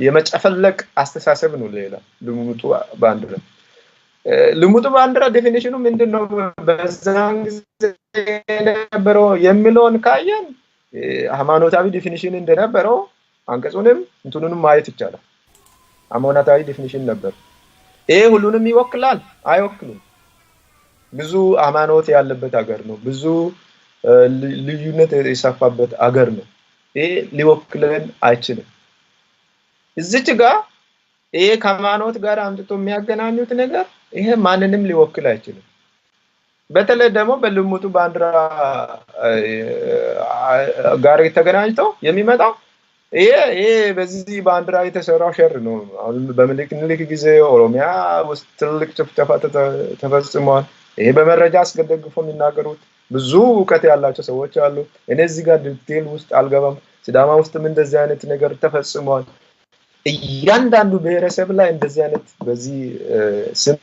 የመጨፈለቅ አስተሳሰብ ነው ሌላ ልሙጡ ባንዲራ ዴፊኒሽኑ ምንድነው በዛን ጊዜ ነበረው የሚለውን ካየን ሃይማኖታዊ ዴፊኒሽን እንደነበረው አንቀጹንም እንትኑንም ማየት ይቻላል ሃይማኖታዊ ዴፊኒሽን ነበር ይሄ ሁሉንም ይወክላል አይወክልም ብዙ ሃይማኖት ያለበት ሀገር ነው ብዙ ልዩነት የሰፋበት ሀገር ነው ይሄ ሊወክለን አይችልም እዚች ጋር ይሄ ከሃይማኖት ጋር አምጥቶ የሚያገናኙት ነገር ይሄ ማንንም ሊወክል አይችልም በተለይ ደግሞ በልሙጡ ባንዲራ ጋር ተገናኝተው የሚመጣው ይሄ በዚህ ባንዲራ የተሰራው ሸር ነው አሁን በምልክት ጊዜ ኦሮሚያ ውስጥ ትልቅ ጭፍጨፋ ተፈጽሟል ይሄ በመረጃ አስገደግፎ የሚናገሩት ብዙ ዕውቀት ያላቸው ሰዎች አሉ እኔ እዚህ ጋር ዲቴል ውስጥ አልገባም ሲዳማ ውስጥም እንደዚህ አይነት ነገር ተፈጽሟል እያንዳንዱ ብሔረሰብ ላይ እንደዚህ አይነት በዚህ ስም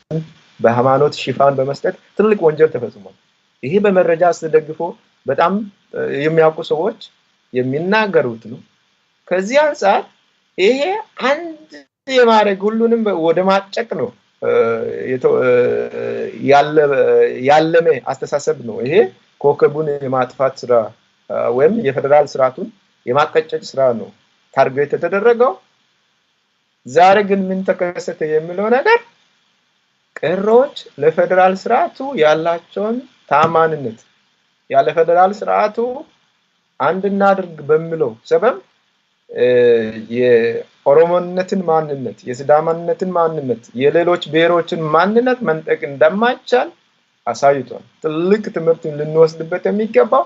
በሃይማኖት ሽፋን በመስጠት ትልቅ ወንጀል ተፈጽሟል ይሄ በመረጃ አስደግፎ በጣም የሚያውቁ ሰዎች የሚናገሩት ነው ከዚህ አንፃር ይሄ አንድ የማረግ ሁሉንም ወደ ማጨቅ ነው ያለመ አስተሳሰብ ነው ይሄ ኮከቡን የማጥፋት ስራ ወይም የፌደራል ስርዓቱን የማቀጨጭ ስራ ነው ታርጌት የተደረገው ዛሬ ግን ምን ተከሰተ የሚለው ነገር ቀሮች ለፌደራል ስርዓቱ ያላቸውን ታማኝነት ያለ ፌደራል ስርዓቱ አንድና አድርግ በሚለው ሰበብ የኦሮሞነትን ማንነት የሲዳማነትን ማንነት የሌሎች ብሔሮችን ማንነት መንጠቅ እንደማይቻል አሳይቷል ትልቅ ትምህርት ልንወስድበት የሚገባው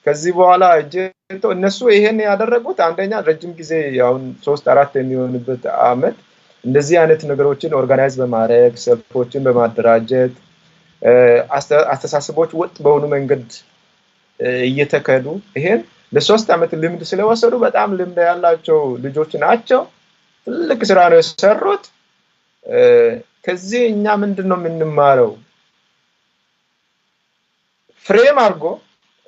ከዚህ በኋላ እነሱ ይሄን ያደረጉት አንደኛ ረጅም ጊዜ ያውን 3-4 የሚሆንበት አመት እንደዚህ አይነት ነገሮችን ኦርጋናይዝ በማድረግ ሰልፎችን በማደራጀት አስተሳሰቦች ወጥ በሆኑ መንገድ እየተከዱ ይሄን ለ3 አመት ልምድ ስለወሰዱ በጣም ልምድ ያላቸው ልጆች ናቸው ትልቅ ስራ ነው የሰሩት ከዚህ እኛ ምንድነው የምንማረው ፍሬም አርጎ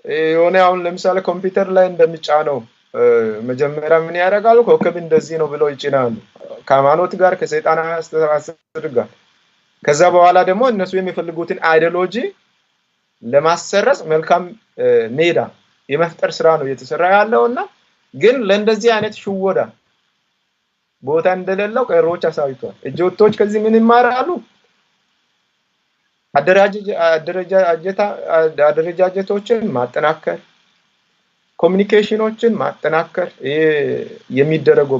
የሆነ አሁን ለምሳሌ ኮምፒውተር ላይ እንደሚጫነው መጀመሪያ ምን ያደርጋሉ ኮከብ እንደዚህ ነው ብለው ይጭናሉ ከሃይማኖት ጋር ከሰይጣን አስተሳሰብ ጋር ከዛ በኋላ ደግሞ እነሱ የሚፈልጉትን አይዲዮሎጂ ለማሰረጽ መልካም ሜዳ የመፍጠር ስራ ነው እየተሰራ ያለውና ግን ለእንደዚህ አይነት ሽወዳ ቦታ እንደሌለው ቀሮች አሳይቷል እጆቶች ከዚህ ምን ይማራሉ አደረጃጀቶችን ማጠናከር ኮሙኒኬሽኖችን ማጠናከር የሚደረገው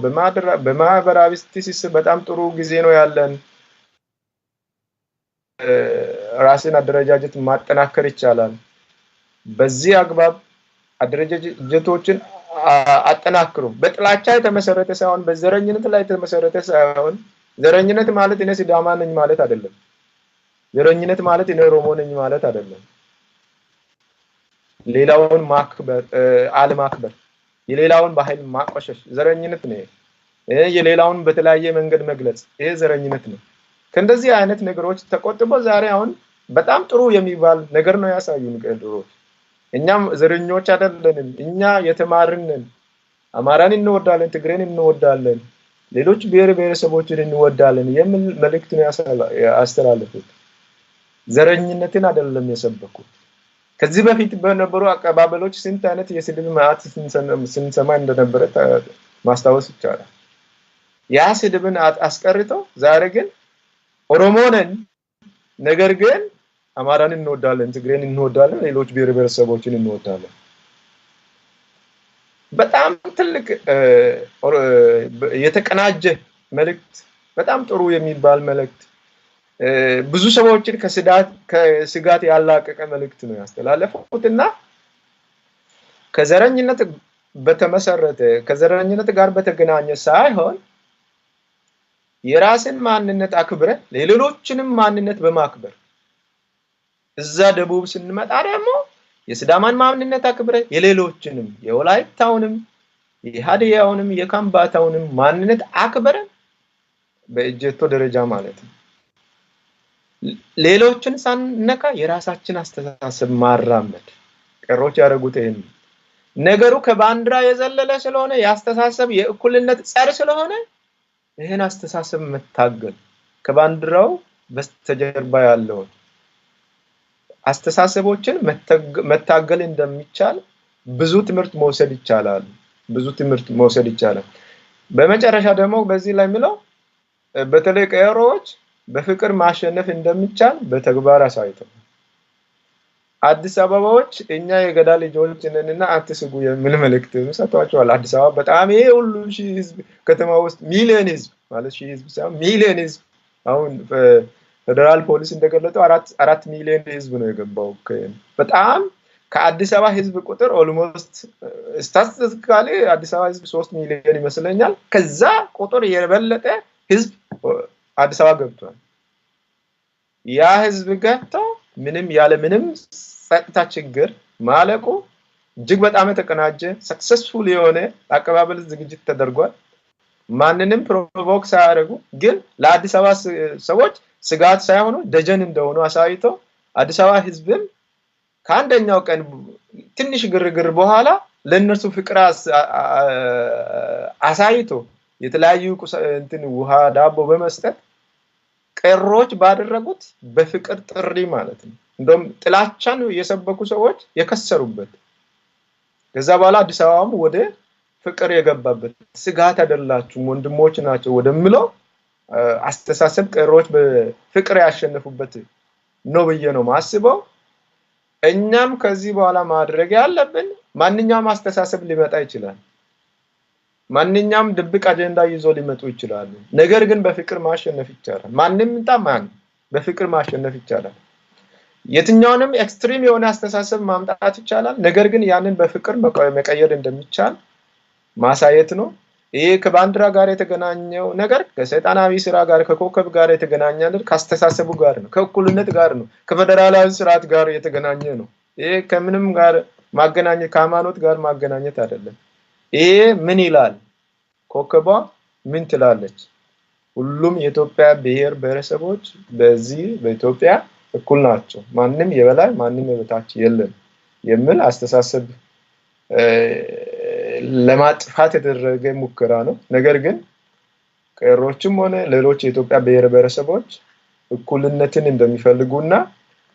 በማህበራዊ ትስስር በጣም ጥሩ ጊዜ ነው ያለን ራስን አደረጃጀት ማጠናከር ይቻላል በዚህ አግባብ አደረጃጀቶችን አጠናክሩ በጥላቻ የተመሰረተ ሳይሆን በዘረኝነት ላይ የተመሰረተ ሳይሆን ዘረኝነት ማለት እኔ ሲዳማ ነኝ ማለት አይደለም ዘረኝነት ማለት እኔ ኦሮሞ ነኝ ማለት አይደለም ሌላውን ማክበር አለማክበር የሌላውን ባህል ማቆሸሽ ዘረኝነት ነው የሌላውን በተለያየ መንገድ መግለጽ ይሄ ዘረኝነት ነው ከእንደዚህ አይነት ነገሮች ተቆጥቦ ዛሬ አሁን በጣም ጥሩ የሚባል ነገር ነው ያሳዩን ቀድሮች እኛም ዘረኞች አይደለንም እኛ የተማርነን አማራን እንወዳለን ትግሬን እንወዳለን ሌሎች ብሔረሰቦችን እንወዳለን የሚል መልእክት ነው ያስተላለፉት ዘረኝነትን አይደለም የሰበኩት ከዚህ በፊት በነበሩ አቀባበሎች ስንት አይነት የስድብ ማዕት ስንሰማ እንደነበረ ማስታወስ ይቻላል ያ ስድብን አስቀርተው ዛሬ ግን ኦሮሞነን ነገር ግን አማራን እንወዳለን ትግሬን እንወዳለን ሌሎች ብሔረሰቦችን እንወዳለን በጣም ትልቅ የተቀናጀ መልእክት በጣም ጥሩ የሚባል መልእክት ብዙ ሰዎችን ከስጋት ያላቀቀ መልእክት ነው ያስተላለፉትና ከዘረኝነት በተመሰረተ ከዘረኝነት ጋር በተገናኘ ሳይሆን የራስን ማንነት አክብረ ለሌሎችንም ማንነት በማክበር እዛ ደቡብ ስንመጣ ደግሞ የሲዳማን ማንነት አክብረ የሌሎችንም የወላይታውንም የሀዲያውንም የካምባታውንም ማንነት አክብረን በእጀቶ ደረጃ ማለት ነው ሌሎችን ሳንነካ የራሳችን አስተሳሰብ ማራመድ ቀሮች ያደረጉት ይሄን ነገሩ ከባንዲራ የዘለለ ስለሆነ ያስተሳሰብ የእኩልነት ጸር ስለሆነ ይሄን አስተሳሰብ መታገል ከባንዲራው በስተጀርባ ያለው አስተሳሰቦችን መታገል እንደሚቻል ብዙ ትምህርት መውሰድ ይቻላል በመጨረሻ ደግሞ በዚህ ላይ ምለው በተለይ ቀሮች በፍቅር ማሸነፍ እንደሚቻል በተግባር አሳይተው አዲስ አበባዎች እኛ የገዳ ልጆች ነንና አትስጉ የሚል መልእክት ሰጥቷቸዋል አዲስ አበባ በጣም ይሄ ሁሉ ሺህ ህዝብ ከተማ ውስጥ ሚሊዮን ህዝብ ማለት ሺህ ህዝብ ሳይሆን ሚሊዮን ህዝብ አሁን ፌደራል ፖሊስ እንደገለጠው 4 ሚሊዮን ህዝብ ነው የገባው በጣም ከአዲስ አበባ ህዝብ ቁጥር ኦልሞስት ስታቲስቲካሊ አዲስ አበባ ህዝብ 3 ሚሊዮን ይመስለኛል ከዛ ቁጥር የበለጠ ህዝብ አዲስ አበባ ገብቷል ያ ህዝብ ገብቶ ምንም ጸጥታ ችግር ማለቁ እጅግ በጣም ተቀናጀ ሰክሰስፉል የሆነ አቀባበል ዝግጅት ተደርጓል ማንንም ፕሮቮክ ሳያደርጉ ግን ለአዲስ አበባ ሰዎች ስጋት ሳይሆኑ ደጀን እንደሆኑ አሳይቶ አዲስ አበባ ህዝብም ከአንደኛው ቀን ትንሽ ግርግር በኋላ ለነሱ ፍቅር አሳይቶ የተለያዩ እንትን ውሃ ዳቦ በመስጠት ቀሮች ባደረጉት በፍቅር ጥሪ ማለት ነው እንደም ጥላቻን የሰበኩ ሰዎች የከሰሩበት ከዛ በኋላ አዲስ አበባም ወደ ፍቅር የገባበት ስጋት አይደላችሁ ወንድሞች ናቸው ወደምለው አስተሳሰብ ቀሮች በፍቅር ያሸነፉበት ነው በየ ነው ማስበው እኛም ከዚህ በኋላ ማድረግ ያለብን ማንኛውም አስተሳሰብ ሊመጣ ይችላል ማንኛውም ድብቅ አጀንዳ ይዞ ሊመጡ ይችላሉ ነገር ግን በፍቅር ማሸነፍ ይቻላል ማንንም እንታማን በፍቅር ማሸነፍ ይቻላል የትኛውንም ኤክስትሪም የሆነ አስተሳሰብ ማምጣት ይቻላል ነገር ግን ያንን በፍቅር መቀየር እንደሚቻል ማሳየት ነው ይሄ ከባንዲራ ጋር የተገናኘው ነገር ከሰይጣናዊ ስራ ጋር ከኮከብ ጋር የተገናኘ አይደል ካስተሳሰቡ ጋር ነው ከእኩልነት ጋር ነው ከፌደራላዊ ስርዓት ጋር የተገናኘ ነው ይሄ ከምንም ጋር ማገናኘት ከሃይማኖት ጋር ማገናኘት አይደለም ይሄ ምን ይላል ኮከቧ ምን ትላለች ሁሉም የኢትዮጵያ ብሔር ብሔረሰቦች በዚህ በኢትዮጵያ እኩል ናቸው ማንንም የበላይ ማንንም የበታች የለም የሚል አስተሳሰብ ለማጥፋት የተደረገ ሙከራ ነው ነገር ግን ቀሮችም ሆነ ሌሎች የኢትዮጵያ ብሔር ብሔረሰቦች እኩልነትን እንደሚፈልጉና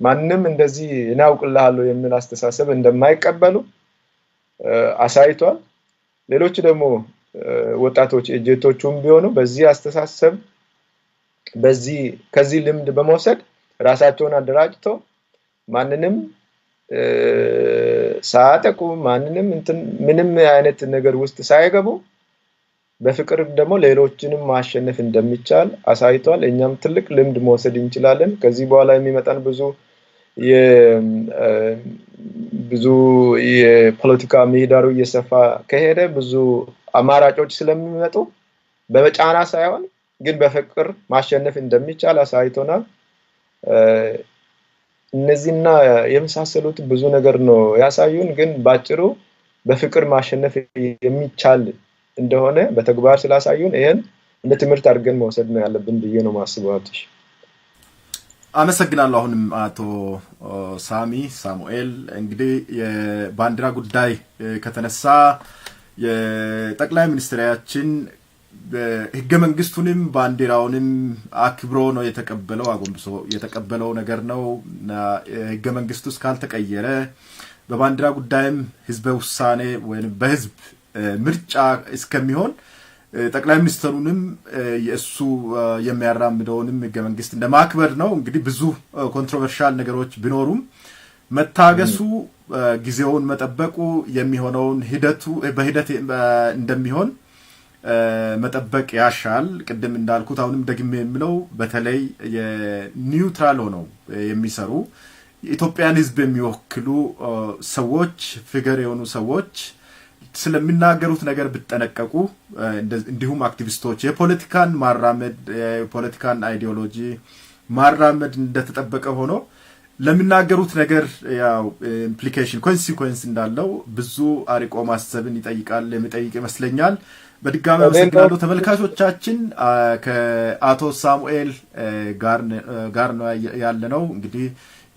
ማንንም እንደዚህ እናውቅልሃለሁ የሚል አስተሳሰብ እንደማይቀበሉ አሳይቷል ሌሎች ደግሞ ወጣቶች እጀቶቹም ቢሆኑ በዚህ አስተሳሰብ ከዚህ ልምድ በመውሰድ ራሳቸውን አደራጅተው ማንንም ሳያጠቁ ማንንም ምንም አይነት ነገር ውስጥ ሳይገቡ በፍቅር ደግሞ ሌሎችንም ማሸነፍ እንደሚቻል አሳይቷል እኛም ትልቅ ልምድ መውሰድ እንችላለን ከዚህ በኋላ የሚመጣን ብዙ የፖለቲካ ምህዳሩ እየሰፋ ከሄደ ብዙ አማራጮች ስለሚመጡ በመጫና ሳይሆን ግን በፍቅር ማሸነፍ እንደሚቻል አሳይቶናል እነዚህና የመሳሰሉት ብዙ ነገር ነው ያሳዩን ግን ባጭሩ በፍቅር ማሸነፍ የሚቻል እንደሆነ በተግባር ስላሳዩን ይሄን እንደ ትምህርት አድርገን መውሰድ ነው ያለብን ብዬ ነው ማስበው
አመሰግናለሁ አሁንም አቶ ሳሙኤል እንግዲህ የባንዲራ ጉዳይ ከተነሳ የጠቅላይ ሚኒስትራችን ህገ መንግስቱንም ባንዲራውንም አክብሮ ነው የተቀበለው አጎንብሶ የተቀበለው ነገር ነው ህገ መንግስቱ እስካልተቀየረ በባንዲራ ጉዳይም ህዝበ ውሳኔ ወይም በህዝብ ምርጫ እስከሚሆን ጠቅላይ ሚኒስትሩንም የእሱ የሚያራምደውንም ህገ መንግስት እንደማክበር ነው እንግዲህ ብዙ ኮንትሮቨርሻል ነገሮች ቢኖሩም መታገሱ ጊዜውን መጠበቁ የሚሆነውን በሂደት እንደሚሆን መጠበቅ ያሻል ቅድም እንዳልኩት አሁንም ደግሜ የምለው በተለይ የኒውትራል ሆነው የሚሰሩ ኢትዮጵያን ህዝብ የሚወክሉ ሰዎች ፊገር የሆኑ ሰዎች ስለሚናገሩት ነገር ብትጠነቀቁ እንዲሁም አክቲቪስቶች የፖለቲካን አይዲዮሎጂ ማራመድ እንደተጠበቀ ሆኖ ለምናገሩት ነገር ያው ኢምፕሊኬሽን ኮንሲኩዌንስ እንዳለው ብዙ አሪቆ ማሰብን ይጠይቃል የሚጠይቅ ይመስለኛል። በድጋሚ አመሰግናለሁ ተመልካቾቻችን። ከአቶ ሳሙኤል ጋር ነው ያለነው። እንግዲህ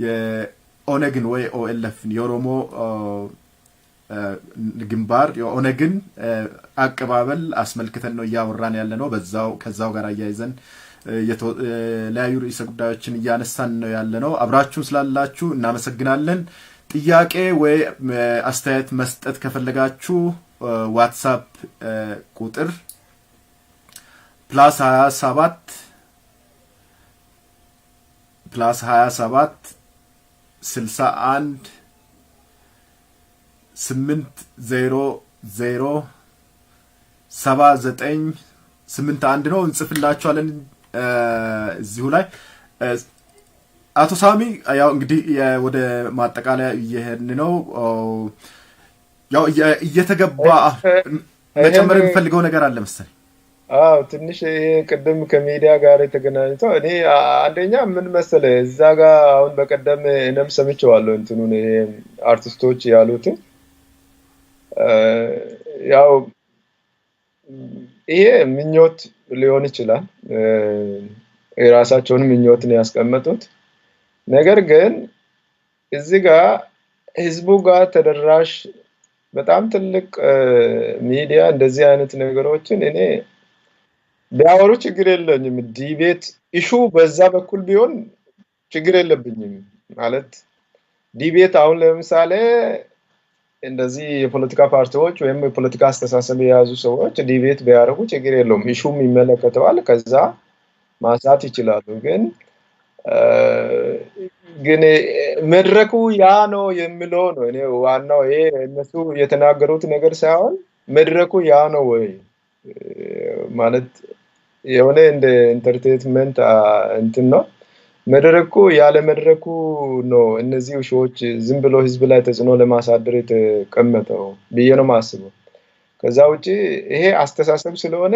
የኦነግን ወይ ኦኤልኤፍን የኦሮሞ ግንባር የኦነግን አቀባበል አስመልክተን ነው ያወራን ያለነው። ከዛው ጋር አያይዘን የተለያዩ ርዕሰ ጉዳዮችን እያነሳን ነው ያለነው። አብራችሁን ስላላችሁ እናመሰግናለን። ጥያቄ ወይ አስተያየት መስጠት ከፈለጋችሁ ዋትስአፕ ቁጥር +27 61 8007981 ነው እንጽፍላችኋለን እዚሁ ላይ። አቶ ሳሚ ያው እንግዲህ ወደ ማጠቃለያ እየሄድን ነው። ያው እየተገባ መጨመር የሚፈልገው ነገር አለ መሰለኝ።
ትንሽ ቅድም ከሚዲያ ጋር የተገናኘው እኔ አንደኛ ምን መሰለ እዛ ጋር አሁን በቀደም እኔም ሰምቼዋለሁ እንትኑን አርቲስቶች ያሉት ያው ይሄ ምኞት ሊሆን ይችላል፣ የራሳቸውን ምኞት ነው ያስቀመጡት። ነገር ግን እዚህ ጋር ህዝቡ ጋር ተደራሽ በጣም ትልቅ ሚዲያ እንደዚህ አይነት ነገሮችን እኔ ቢያወሩ ችግር የለኝም። ዲቤት ኢሹ በዛ በኩል ቢሆን ችግር የለብኝም ማለት ዲቤት አሁን ለምሳሌ እንደዚህ የፖለቲካ ፓርቲዎች ወይም የፖለቲካ አስተሳሰብ የያዙ ሰዎች ዲቤት ቢያደርጉ ችግር የለውም። ኢሹም ይመለከተዋል፣ ከዛ ማሳት ይችላሉ። ግን መድረኩ ያ ነው የሚለው ነው እኔ ዋናው። ይሄ እነሱ የተናገሩት ነገር ሳይሆን መድረኩ ያ ነው ወይ ማለት የሆነ እንደ ኢንተርቴይንመንት እንትን ነው መድረኩ ያለ መድረኩ ነው እነዚህ ሾዎች ዝም ብሎ ህዝብ ላይ ተጽዕኖ ለማሳደር የተቀመጠው ብዬ ነው ማስበው። ከዛ ውጪ ይሄ አስተሳሰብ ስለሆነ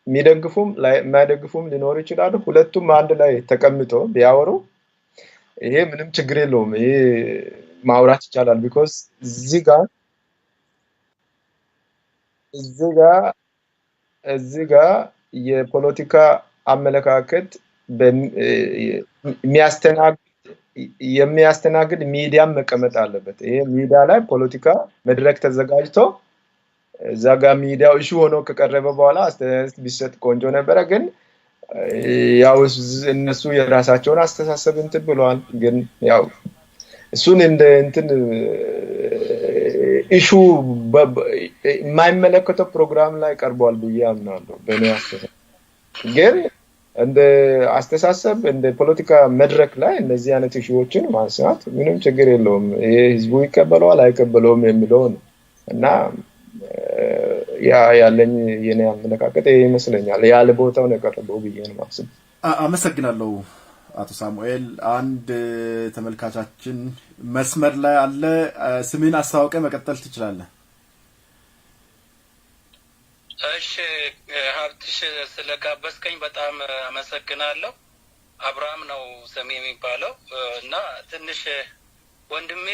የሚደግፉም የማይደግፉም ሊኖር ይችላል። ሁለቱም አንድ ላይ ተቀምጦ ቢያወሩ ይሄ ምንም ችግር የለውም። ይሄ ማውራት ይቻላል። ቢኮዝ እዚህ ጋር የፖለቲካ አመለካከት የሚያስተናግድ ሚዲያም መቀመጥ አለበት። ይሄ ሚዲያ ላይ ፖለቲካ መድረክ ተዘጋጅቶ እዛ ጋር ሚዲያው ኢሹ ሆኖ ከቀረበ በኋላ አስተያየት ቢሰጥ ቆንጆ ነበረ። ግን ያው እነሱ የራሳቸውን አስተሳሰብ እንትን ብለዋል። ግን ያው እሱን እንደ እንትን ኢሹ የማይመለከተው ፕሮግራም ላይ ቀርቧል ብዬ አምናለሁ በእኔ አስተሳሰብ። ግን እንደ አስተሳሰብ እንደ ፖለቲካ መድረክ ላይ እነዚህ አይነት ኢሹዎችን ማንሳት ምንም ችግር የለውም። ይሄ ህዝቡ ይቀበለዋል አይቀበለውም የሚለው ነው እና ያ ያለኝ የኔ አመለካከት ይመስለኛል። ያለ ቦታው ነው የቀረበው ብዬ ነው ማስበው።
አመሰግናለሁ አቶ ሳሙኤል። አንድ ተመልካቻችን መስመር ላይ አለ። ስሜን አስተዋውቀ መቀጠል ትችላለህ።
እሺ ሀብትሽ ስለጋበዝከኝ በጣም አመሰግናለሁ። አብርሃም ነው ስሜ የሚባለው እና ትንሽ ወንድሜ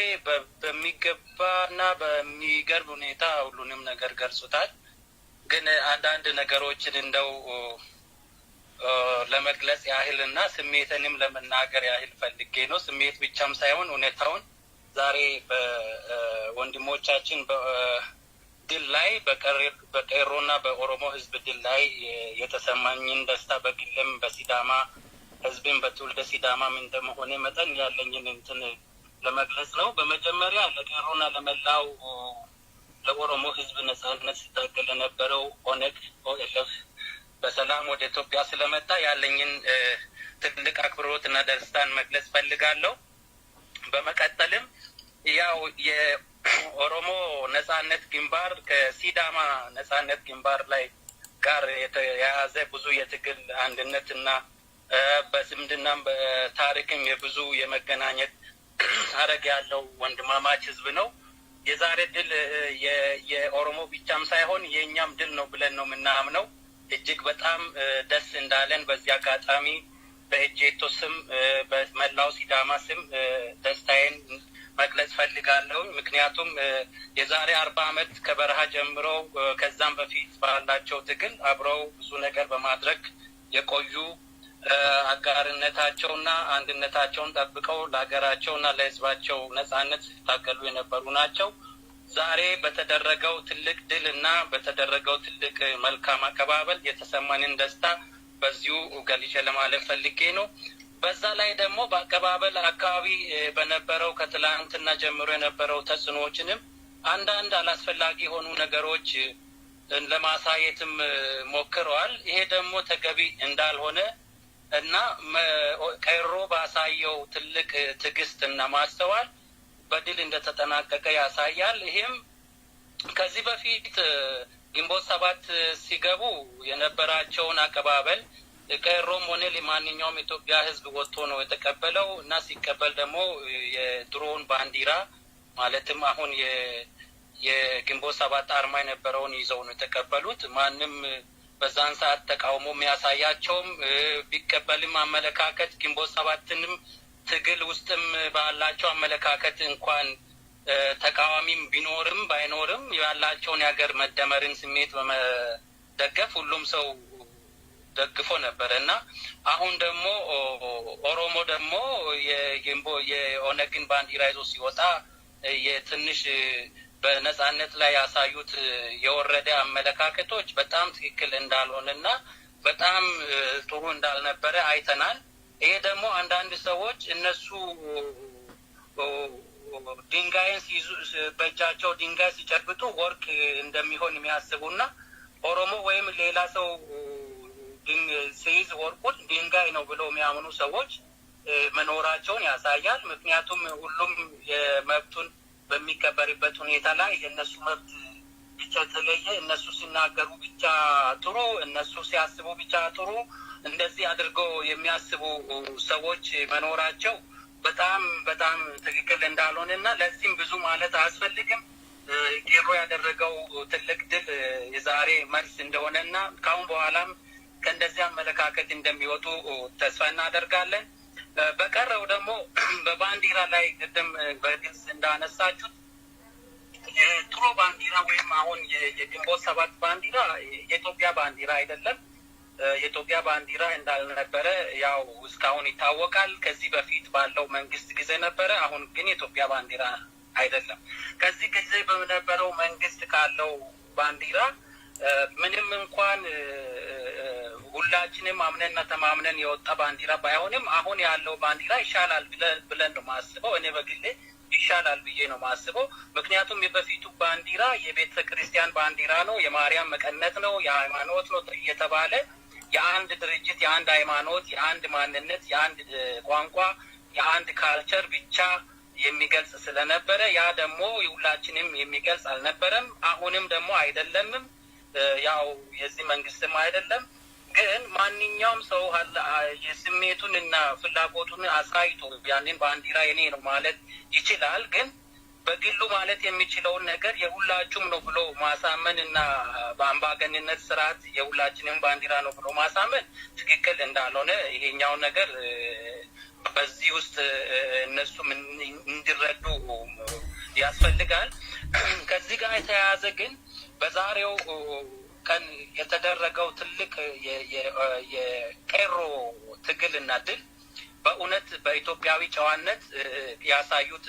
በሚገባና በሚገርም ሁኔታ ሁሉንም ነገር ገልጾታል። ግን አንዳንድ ነገሮችን እንደው ለመግለጽ ያህልና ስሜትንም ለመናገር ያህል ፈልጌ ነው። ስሜት ብቻም ሳይሆን እውነታውን ዛሬ በወንድሞቻችን ድል ላይ በቀሮና በኦሮሞ ህዝብ ድል ላይ የተሰማኝን ደስታ በግልም በሲዳማ ህዝብን በትውልደ ሲዳማም እንደመሆነ መጠን ያለኝን እንትን ለመግለጽ ነው። በመጀመሪያ ለቀሮና ለመላው ለኦሮሞ ህዝብ ነጻነት ሲታገል የነበረው ኦነግ ኦኤልኤፍ በሰላም ወደ ኢትዮጵያ ስለመጣ ያለኝን ትልቅ አክብሮትና ደስታን መግለጽ ፈልጋለሁ። በመቀጠልም ያው የኦሮሞ ነጻነት ግንባር ከሲዳማ ነጻነት ግንባር ላይ ጋር የተያያዘ ብዙ የትግል አንድነትና በስምድናም በታሪክም የብዙ የመገናኘት ሀረግ ያለው ወንድማማች ህዝብ ነው። የዛሬ ድል የኦሮሞ ብቻም ሳይሆን የኛም ድል ነው ብለን ነው የምናምነው። እጅግ በጣም ደስ እንዳለን በዚህ አጋጣሚ በእጄቶ ስም በመላው ሲዳማ ስም ደስታዬን መግለጽ ፈልጋለሁ። ምክንያቱም የዛሬ 40 ዓመት ከበረሃ ጀምሮ ከዛም በፊት ባላቸው ትግል አብረው ብዙ ነገር በማድረግ የቆዩ አጋርነታቸውና አንድነታቸውን ጠብቀው ለሀገራቸውና ለሕዝባቸው ነጻነት ሲታገሉ የነበሩ ናቸው። ዛሬ በተደረገው ትልቅ ድልና በተደረገው ትልቅ መልካም አቀባበል የተሰማንን ደስታ በዚሁ ገልጬ ለማለት ፈልጌ ነው። በዛ ላይ ደግሞ በአቀባበል አካባቢ በነበረው ከትላንትና ጀምሮ የነበረው ተጽዕኖዎችንም አንዳንድ አላስፈላጊ የሆኑ ነገሮች ለማሳየትም ሞክረዋል። ይሄ ደግሞ ተገቢ እንዳልሆነ እና ቀሮ ባሳየው ትልቅ ትዕግስት እና ማስተዋል በድል እንደተጠናቀቀ ያሳያል። ይሄም ከዚህ በፊት ግንቦት 7 ሲገቡ የነበራቸውን አቀባበል ቀሮም ሆነ ለማንኛውም ኢትዮጵያ ሕዝብ ወጥቶ ነው የተቀበለው እና ሲቀበል ደግሞ የድሮን ባንዲራ ማለትም አሁን የግንቦት 7 አርማ የነበረውን ይዘው ነው የተቀበሉት። ማንም በዛን ሰዓት ተቃውሞ የሚያሳያቸውም ቢቀበልም አመለካከት ግንቦት 7ንም ትግል ውስጥም ባላቸው አመለካከት እንኳን ተቃዋሚም ቢኖርም ባይኖርም ያላቸውን የሀገር መደመርን ስሜት በመደገፍ ሁሉም ሰው ደግፎ ነበር እና አሁን ደግሞ ኦሮሞ ደግሞ የኦነግን ባንዲራ ይዞ ሲወጣ የትንሽ በነጻነት ላይ ያሳዩት የወረደ አመለካከቶች በጣም ትክክል እንዳልሆነና በጣም ጥሩ እንዳልነበረ አይተናል። ይሄ ደግሞ አንዳንድ ሰዎች እነሱ ድንጋይን ሲይዙ በእጃቸው ድንጋይ ሲጨብጡ ወርቅ እንደሚሆን የሚያስቡና ኦሮሞ ወይም ሌላ ሰው ሲይዝ ወርቁን ድንጋይ ነው ብለው የሚያምኑ ሰዎች መኖራቸውን ያሳያል። ምክንያቱም ሁሉም የመብቱን በሚከበርበት ሁኔታ ላይ የእነሱ መብት ብቻ ተለየ፣ እነሱ ሲናገሩ ብቻ ጥሩ፣ እነሱ ሲያስቡ ብቻ ጥሩ፣ እንደዚህ አድርገው የሚያስቡ ሰዎች መኖራቸው በጣም በጣም ትክክል እንዳልሆነና ለዚህም ብዙ ማለት አያስፈልግም። ቄሮ ያደረገው ትልቅ ድል የዛሬ መልስ እንደሆነና ካሁን በኋላም ከእንደዚህ አመለካከት እንደሚወጡ ተስፋ እናደርጋለን። በቀረው ደግሞ በባንዲራ ላይ ቅድም በግልጽ እንዳነሳችሁት የድሮ ባንዲራ ወይም አሁን የግንቦት 7 ባንዲራ የኢትዮጵያ ባንዲራ አይደለም። የኢትዮጵያ ባንዲራ እንዳልነበረ ያው እስካሁን ይታወቃል። ከዚህ በፊት ባለው መንግስት ጊዜ ነበረ። አሁን ግን የኢትዮጵያ ባንዲራ አይደለም። ከዚህ ጊዜ በነበረው መንግስት ካለው ባንዲራ ምንም እንኳን ሁላችንም አምነንና ተማምነን የወጣ ባንዲራ ባይሆንም አሁን ያለው ባንዲራ ይሻላል ብለን ነው ማስበው። እኔ በግሌ ይሻላል ብዬ ነው ማስበው። ምክንያቱም የበፊቱ ባንዲራ የቤተ ክርስቲያን ባንዲራ ነው፣ የማርያም መቀነት ነው፣ የሃይማኖት ነው እየተባለ የአንድ ድርጅት፣ የአንድ ሃይማኖት፣ የአንድ ማንነት፣ የአንድ ቋንቋ፣ የአንድ ካልቸር ብቻ የሚገልጽ ስለነበረ ያ ደግሞ ሁላችንም የሚገልጽ አልነበረም። አሁንም ደግሞ አይደለምም። ያው የዚህ መንግስትም አይደለም። ግን ማንኛውም ሰው የስሜቱን እና ፍላጎቱን አሳይቶ ያንን ባንዲራ የኔ ነው ማለት ይችላል። ግን በግሉ ማለት የሚችለውን ነገር የሁላችሁም ነው ብሎ ማሳመን እና በአምባገንነት ስርዓት የሁላችንም ባንዲራ ነው ብሎ ማሳመን ትክክል እንዳልሆነ ይሄኛውን ነገር በዚህ ውስጥ እነሱም እንዲረዱ ያስፈልጋል። ከዚህ ጋር የተያያዘ ግን በዛሬው ቀን የተደረገው ትልቅ የቄሮ ትግልና ድል በእውነት በኢትዮጵያዊ ጨዋነት ያሳዩት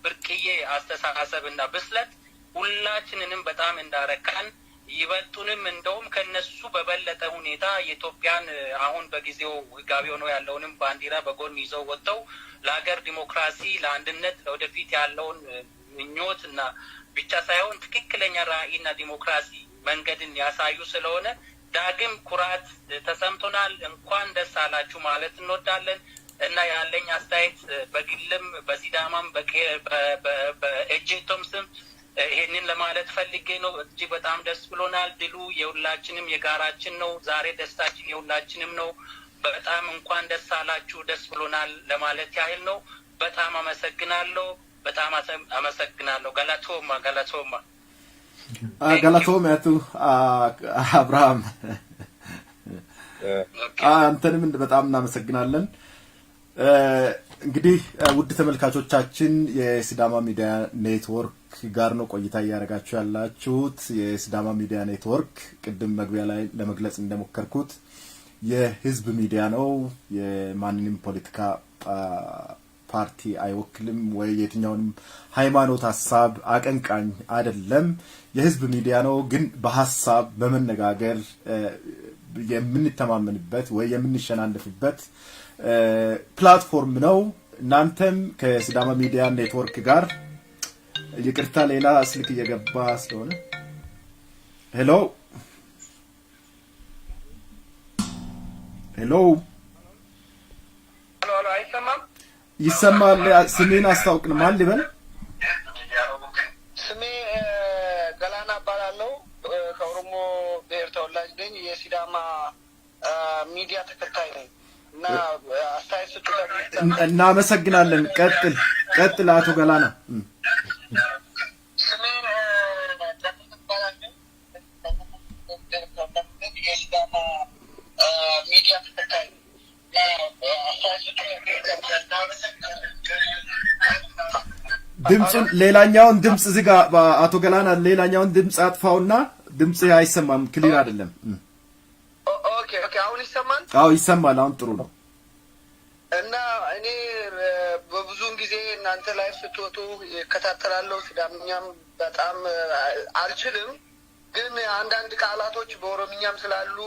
ብርቅዬ አስተሳሰብና ብስለት ሁላችንንም በጣም እንዳረካን ይበልጡንም እንደውም ከነሱ በበለጠ ሁኔታ የኢትዮጵያን አሁን በጊዜው ህጋዊ ሆኖ ያለውንም ባንዲራ በጎን ይዘው ወጥተው ለሀገር ዲሞክራሲ፣ ለአንድነት፣ ለወደፊት ያለውን ምኞት እና ብቻ ሳይሆን ትክክለኛ ራዕይና ዲሞክራሲ መንገድን ያሳዩ ስለሆነ ዳግም ኩራት ተሰምቶናል። እንኳን ደስ አላችሁ ማለት እንወዳለን እና ያለኝ አስተያየት በግልም በሲዳማም በኤጄቶም ስም ይሄንን ለማለት ፈልጌ ነው። እጅግ በጣም ደስ ብሎናል። ድሉ የሁላችንም የጋራችን ነው። ዛሬ ደስታችን የሁላችንም ነው። በጣም እንኳን ደስ አላችሁ፣ ደስ ብሎናል ለማለት ያህል ነው። በጣም አመሰግናለሁ። በጣም አመሰግናለሁ። ገላቶማ
ገላቶም ያቱ አብርሃም አንተንም በጣም እናመሰግናለን። እንግዲህ ውድ ተመልካቾቻችን የሲዳማ ሚዲያ ኔትወርክ ጋር ነው ቆይታ እያደረጋችሁ ያላችሁት። የሲዳማ ሚዲያ ኔትወርክ ቅድም መግቢያ ላይ ለመግለጽ እንደሞከርኩት የህዝብ ሚዲያ ነው። የማንንም ፖለቲካ ፓርቲ አይወክልም ወይ የትኛውንም ሃይማኖት ሐሳብ አቀንቃኝ አይደለም። የህዝብ ሚዲያ ነው። ግን በሐሳብ በመነጋገር የምንተማመንበት ወይ የምንሸናነፍበት ፕላትፎርም ነው። እናንተም ከሲዳማ ሚዲያ ኔትወርክ ጋር ይቅርታ ሌላ ስልክ እየገባ ስለሆነ ሄሎ ሄሎ
ሄሎ አይሰማም?
ይሰማል። ስሜን አስታውቅን ማን ሊበል?
ስሜ ገላና እባላለሁ። ከኦሮሞ ብሔር ተወላጅ ነኝ። የሲዳማ ሚዲያ ተከታይ ነኝ እና አስተያየት ስጡ።
እናመሰግናለን። ቀጥል አቶ ገላና።
ስሜ የሲዳማ ሚዲያ ተከታይ ነኝ።
ድምጹን ሌላኛውን ድምጽ እዚህ ጋር አቶ ገላና ሌላኛውን ድምጽ አጥፋውና ድምጽ አይሰማም፣ ክሊር አይደለም።
ኦኬ አሁን ይሰማል?
አዎ ይሰማል። አሁን ጥሩ ነው።
እና እኔ በብዙውን ጊዜ እናንተ ላይ ስትወጡ እከታተላለሁ። ሲዳምኛም በጣም አልችልም፣ ግን አንዳንድ ቃላቶች በኦሮምኛም ስላሉ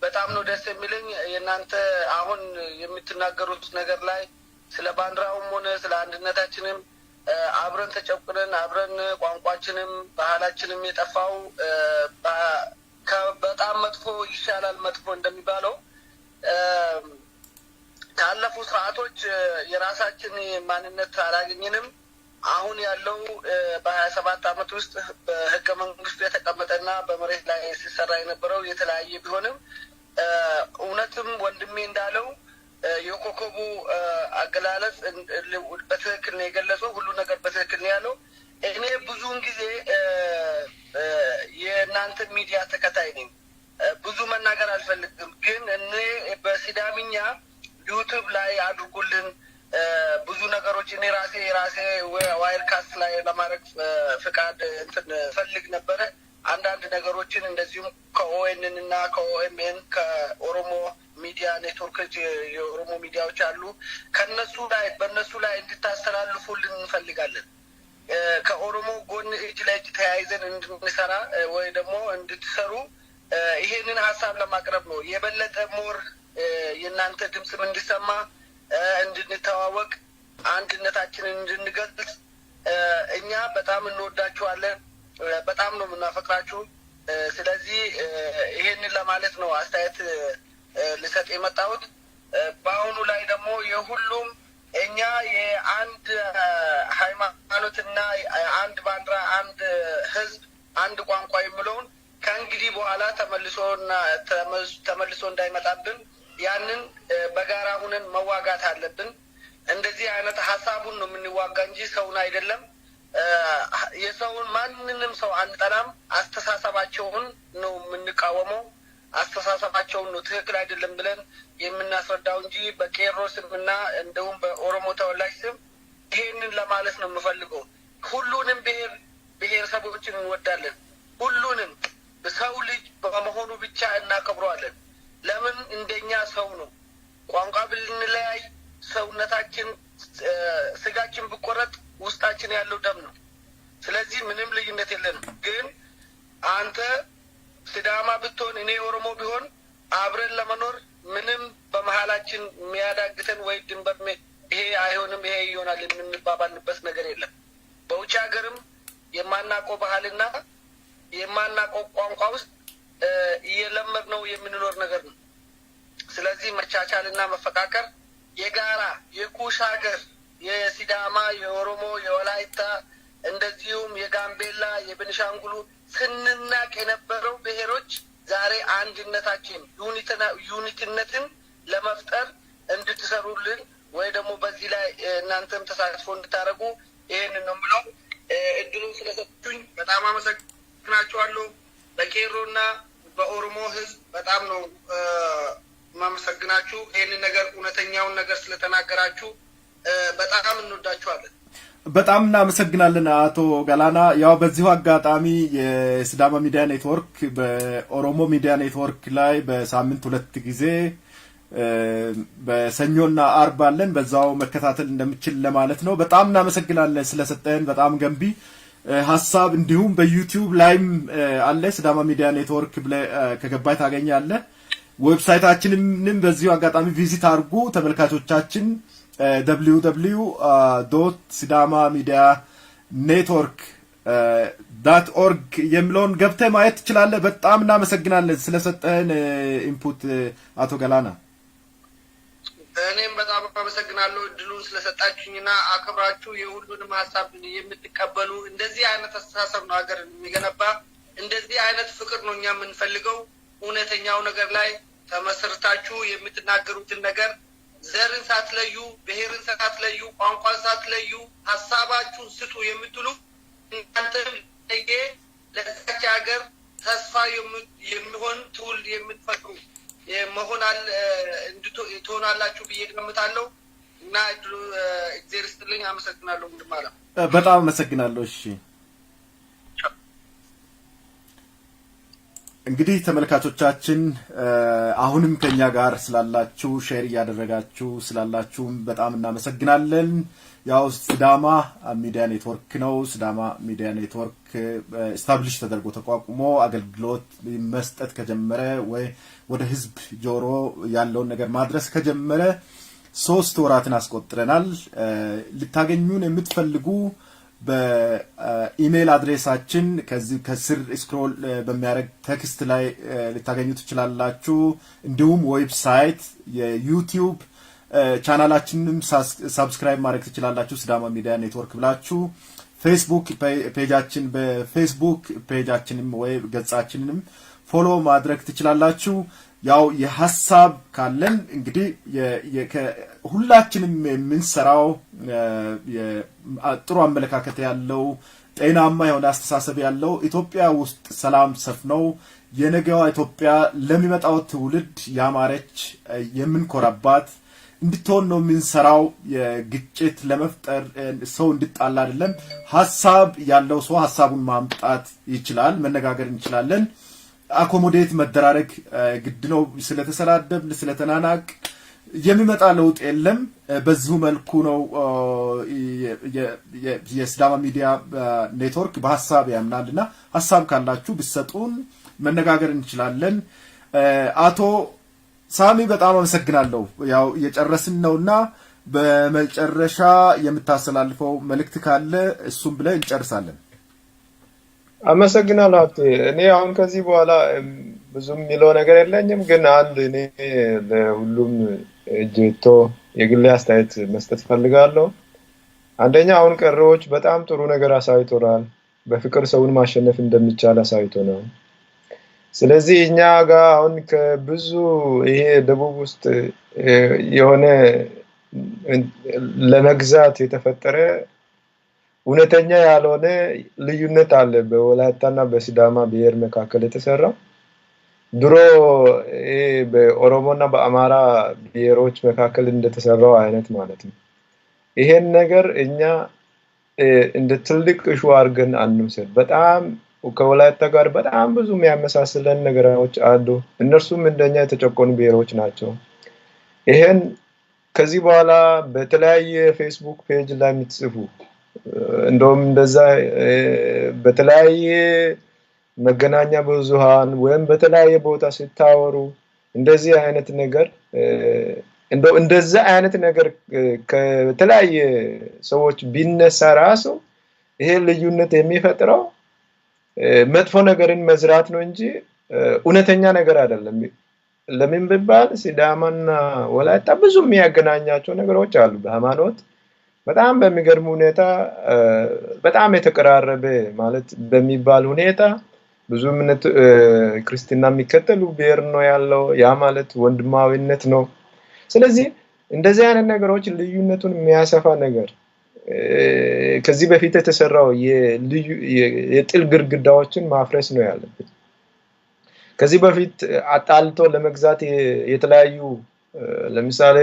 በጣም ነው ደስ የሚለኝ። የእናንተ አሁን የምትናገሩት ነገር ላይ ስለ ባንዲራውም ሆነ ስለ አንድነታችንም አብረን ተጨቁነን አብረን ቋንቋችንም ባህላችንም የጠፋው በጣም መጥፎ ይሻላል መጥፎ እንደሚባለው ካለፉ ስርዓቶች የራሳችን ማንነት አላገኘንም። አሁን ያለው በ27 ዓመት ውስጥ በህገ መንግስቱ የተቀመጠና በመሬት ላይ ሲሰራ የነበረው የተለያየ ቢሆንም እውነትም ወንድሜ እንዳለው የኮከቡ አገላለጽ በትክክል ነው የገለጸው። ሁሉ ነገር በትክክል ነው ያለው። እኔ ብዙውን ጊዜ የእናንተ ሚዲያ ተከታይ ነኝ። ብዙ መናገር አልፈልግም፣ ግን እኔ በሲዳምኛ ዩቱብ ላይ አድርጉልን ብዙ ነገሮች እኔ ራሴ ዋይርካስት ላይ ለማድረግ ፍቃድ ፈልግ ነበረ። አንዳንድ ነገሮችን እንደዚሁም ከኦኤንን እና ከኦኤምኤን ከኦሮሞ ሚዲያ ኔትወርኮች የኦሮሞ ሚዲያዎች አሉ። በእነሱ ላይ እንድታስተላልፉልን እንፈልጋለን። ከኦሮሞ ጎን እጅ ለእጅ ተያይዘን እንድንሰራ ወይ ደግሞ እንድትሰሩ ይሄንን ሀሳብ ለማቅረብ ነው። የበለጠ ሞር የእናንተ ድምፅም እንዲሰማ እንድንተዋወቅ አንድነታችንን እንድንገልጽ እኛ በጣም እንወዳችኋለን። በጣም ነው የምናፈቅራችሁ። ስለዚህ ይሄንን ለማለት ነው አስተያየት ልሰጥ የመጣሁት። በአሁኑ ላይ ደግሞ የሁሉም እኛ የአንድ ሃይማኖትና አንድ ባንዲራ፣ አንድ ህዝብ፣ አንድ ቋንቋ የሚለውን ከእንግዲህ በኋላ ተመልሶ እንዳይመጣብን ያንን በጋራ ሁነን መዋጋት አለብን። እንደዚህ አይነት ሀሳቡን ነው የምንዋጋ እንጂ ሰውን አይደለም። የሰውን ማንንም ሰው አንጠላም። አስተሳሰባቸውን ነው የምንቃወመው። አስተሳሰባቸውን ነው ትክክል አይደለም ብለን የምናስረዳው እንጂ በቄሮ ስም እና እንደውም በኦሮሞ ተወላጅ ስም ይሄንን ለማለት ነው የምፈልገው። ሁሉንም ብሔረሰቦችን እንወዳለን። ሁሉንም ሰው ልጅ በመሆኑ ብቻ እናከብረዋለን። ለምን እንደኛ ሰው ነው። ቋንቋ ብንለያይ ሰውነታችን ስጋችን ብቆረጥ ውስጣችን ያለው ደም ነው። ስለዚህ ምንም ልዩነት የለንም። ግን አንተ ሲዳማ ብትሆን እኔ ኦሮሞ ቢሆን አብረን ለመኖር ምንም በመሀላችን የሚያዳግተን ወይ ድንበር ይሄ አይሆንም ይሄ ይሆናል የምንባባልበት ነገር የለም። በውጭ ሀገርም የማናውቀው ባህልና የማናውቀው ቋንቋ ውስጥ እየለመድነው የምንኖር ነገር ነው። ስለዚህ መቻቻልና መፈቃቀር የጋራ የኩሽ ሀገር የሲዳማ፣ የኦሮሞ፣ የወላይታ እንደዚሁም የጋምቤላ፣ የቤኒሻንጉሉ ስንናቅ የነበረው ብሔሮች ዛሬ አንድነታችን ዩኒትነትን ለመፍጠር እንድትሰሩልን ወይ ደግሞ በዚህ ላይ እናንተም ተሳትፎ እንድታደርጉ ይሄንን ነው ብለው እድሉን ስለሰጡኝ በጣም አመሰግናችኋለሁ። በቄሮና በኦሮሞ ህዝብ በጣም ነው ማመሰግናችሁ ይሄንን ነገር እውነተኛውን ነገር ስለተናገራችሁ በጣም እንወዳችኋለን።
በጣም እናመሰግናለን አቶ ገላና። ያው በዚሁ አጋጣሚ የሲዳማ ሚዲያ ኔትወርክ በኦሮሞ ሚዲያ ኔትወርክ ላይ በሳምንት 2 ጊዜ በሰኞና አርብ አለን። በዛው መከታተል እንደምችል ለማለት ነው። በጣም እናመሰግናለን ስለሰጠን በጣም ገንቢ ሐሳብ። እንዲሁም በዩቲዩብ ላይም አለ ሲዳማ ሚዲያ ኔትወርክ ብለህ ከገባይ ታገኛለህ። ዌብሳይታችንንም በዚሁ አጋጣሚ ቪዚት አድርጉ ተመልካቾቻችን www.sidamamedianetwork.org የሚለውን ገብተህ ማየት ትችላለህ። በጣም እናመሰግናለን ስለሰጠን ኢንፑት አቶ ገላና።
እኔም በጣም አመሰግናለሁ እድሉን ስለሰጣችሁኝና አክብራችሁ የሁሉንም ሐሳብ የምትቀበሉ እንደዚህ አይነት አስተሳሰብ ነው ሀገር የሚገነባ እንደዚህ አይነት ፍቅር ነው እኛ የምንፈልገው። እውነተኛው ነገር ላይ ተመስርታችሁ የምትናገሩትን ነገር ዘርን ሳትለዩ ብሔርን ሳትለዩ ቋንቋን ሳትለዩ ሐሳባችሁን ስጡ የምትሉ እናንተም ለየ ለዛች ሀገር ተስፋ የሚሆን ትውልድ የምትፈጥሩ መሆናል ትሆናላችሁ ብዬ ገምታለሁ እና እግዚአብሔር ይስጥልኝ። አመሰግናለሁ። ምንድማለም
በጣም አመሰግናለሁ። እሺ እንግዲህ ተመልካቾቻችን አሁንም ከኛ ጋር ስላላችሁ ሼር ያደረጋችሁ ስላላችሁም በጣም እናመሰግናለን። ያው ሲዳማ ሚዲያ ኔትወርክ ነው። ሲዳማ ሚዲያ ኔትወርክ ስታብሊሽ ተደርጎ ተቋቁሞ አገልግሎት መስጠት ከጀመረ ወይ ወደ ህዝብ ጆሮ ያለውን ነገር ማድረስ ከጀመረ 3 ወራትን አስቆጥረናል። ልታገኙን የምትፈልጉ በኢሜል አድሬሳችን ከስር ስክሮል በሚያደርግ ቴክስት ላይ ልታገኙ ትችላላችሁ። እንዲሁም ዌብሳይት የዩቲዩብ ቻናላችንንም ሰብስክራይብ ማድረግ ትችላላችሁ ሲዳማ ሚዲያ ኔትወርክ ብላችሁ። ፌስቡክ ፔጃችን በፌስቡክ ፔጃችንም ወይ ገጻችንንም ፎሎ ማድረግ ትችላላችሁ። ያው የሐሳብ ካለን እንግዲህ ሁላችንም የምንሰራው ጥሩ አመለካከት ያለው ጤናማ የሆነ አስተሳሰብ ያለው ኢትዮጵያ ውስጥ ሰላም ሰፍነው የነገዋ ኢትዮጵያ ለሚመጣው ትውልድ ያማረች የምንኮራባት እንድትሆን ነው የምንሰራው። የግጭት ለመፍጠር ሰው እንድጣላ አይደለም። ሐሳብ ያለው ሰው ሐሳቡን ማምጣት ይችላል። መነጋገር እንችላለን። አኮሞዴት መደራረግ ግድ ነው። ስለተሰላደብን ስለተናናቅ የሚመጣ ለውጥ የለም። በዚሁ መልኩ ነው የሲዳማ ሚዲያ ኔትወርክ በሐሳብ ያምናልና ሐሳብ ካላችሁ ብትሰጡን መነጋገር እንችላለን። አቶ ሳሚ በጣም አመሰግናለሁ። ያው እየጨረስን ነውና በመጨረሻ የምታስተላልፈው መልእክት ካለ እሱም ብለን እንጨርሳለን።
አመሰግናለሁ። እኔ አሁን ከዚህ በኋላ ብዙም የሚለው ነገር የለኝም፣ ግን አንድ እኔ ለሁሉም እጅቶ የግል አስተያየት መስጠት ፈልጋለሁ። አንደኛ አሁን ቀሪዎች በጣም ጥሩ ነገር አሳይቶናል። በፍቅር ሰውን ማሸነፍ እንደሚቻል አሳይቶናል። ስለዚህ እኛ ጋር አሁን ከብዙ ይሄ ደቡብ ውስጥ የሆነ ለመግዛት የተፈጠረ እውነተኛ ያልሆነ ልዩነት አለ በወላይታና በሲዳማ ብሔር መካከል የተሰራው። ድሮ በኦሮሞና በአማራ ብሔሮች መካከል እንደተሰራው አይነት ማለት ነው። ይሄን ነገር እኛ እንደ ትልቅ እሹ አድርገን አንውሰድ። በጣም ከወላይታ ጋር በጣም ብዙ የሚያመሳስለን ነገሮች አሉ። እነርሱም እንደኛ የተጨቆኑ ብሔሮች ናቸው። ይሄን ከዚህ በኋላ በተለያየ ፌስቡክ ፔጅ ላይ የምትጽፉ እንደውም እንደዛ በተለያየ መገናኛ ብዙሃን ወይም በተለያየ ቦታ ሲታወሩ እንደዚህ አይነት ነገር እንደዛ አይነት ነገር ከተለያየ ሰዎች ቢነሳ ራሱ ይሄ ልዩነት የሚፈጥረው መጥፎ ነገርን መዝራት ነው እንጂ እውነተኛ ነገር አይደለም። ለምን ቢባል ሲዳማና ወላይታ ብዙ የሚያገናኛቸው ነገሮች አሉ። በሃይማኖት በጣም በሚገርም ሁኔታ በጣም የተቀራረበ ማለት በሚባል ሁኔታ ብዙ እምነት ክርስትና የሚከተሉ ብሔር ነው ያለው። ያ ማለት ወንድማዊነት ነው። ስለዚህ እንደዚህ አይነት ነገሮች ልዩነቱን የሚያሰፋ ነገር ከዚህ በፊት የተሰራው የጥል ግድግዳዎችን ማፍረስ ነው ያለበት። ከዚህ በፊት አጣልቶ ለመግዛት የተለያዩ ለምሳሌ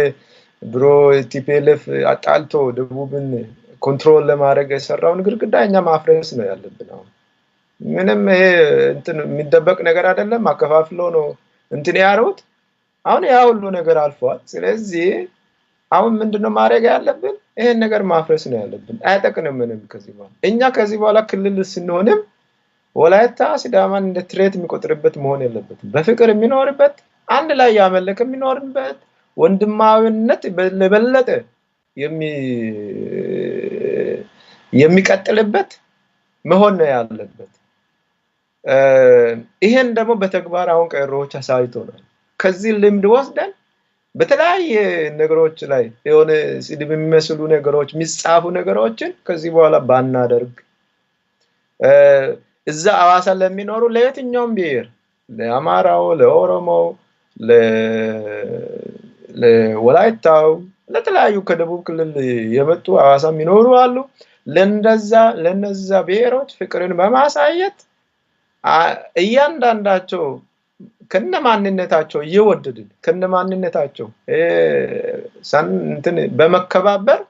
ብሮ ቲፒኤልኤፍ አጣልቶ ደቡብን ኮንትሮል ለማድረግ የሰራውን ግድግዳ እኛ ማፍረስ ነው ያለብን። ምንም ይሄ እንትን የሚደበቅ ነገር አይደለም። አከፋፍሎ ነው እንትን ያሩት። አሁን ያ ሁሉ ነገር አልፏል። ስለዚህ አሁን ምንድነው ማድረግ ያለብን? ይሄን ነገር ማፍረስ ነው ያለብን። አይጠቅንም ምንም ከዚህ በኋላ እኛ ከዚህ በኋላ ክልል ስንሆንም ወላይታ ሲዳማን እንደ ትሬት የሚቆጥርበት መሆን የለበትም። በፍቅር የሚኖርበት አንድ ላይ ያመለከ የሚኖርበት ወንድማዊነት ለበለጠ የሚቀጥልበት መሆን ነው ያለበት። ይሄን ደግሞ በተግባር አሁን ቀሮች አሳይቶናል። ከዚህ ልምድ ወስደን በተለያየ ነገሮች ላይ የሆነ ስድብ የሚመስሉ ነገሮች የሚጻፉ ነገሮችን ከዚህ በኋላ ባናደርግ እዛ አዋሳ ለሚኖሩ ለየትኛውም ብሔር ለአማራው፣ ለኦሮሞው፣ ለወላይታው፣ ለተለያዩ ከደቡብ ክልል የመጡ አዋሳ የሚኖሩ አሉ። ለነዛ ብሔሮች ፍቅርን በማሳየት እያንዳንዳቸው ከነማንነታቸው እየወደድን ከነማንነታቸው እንትን በመከባበር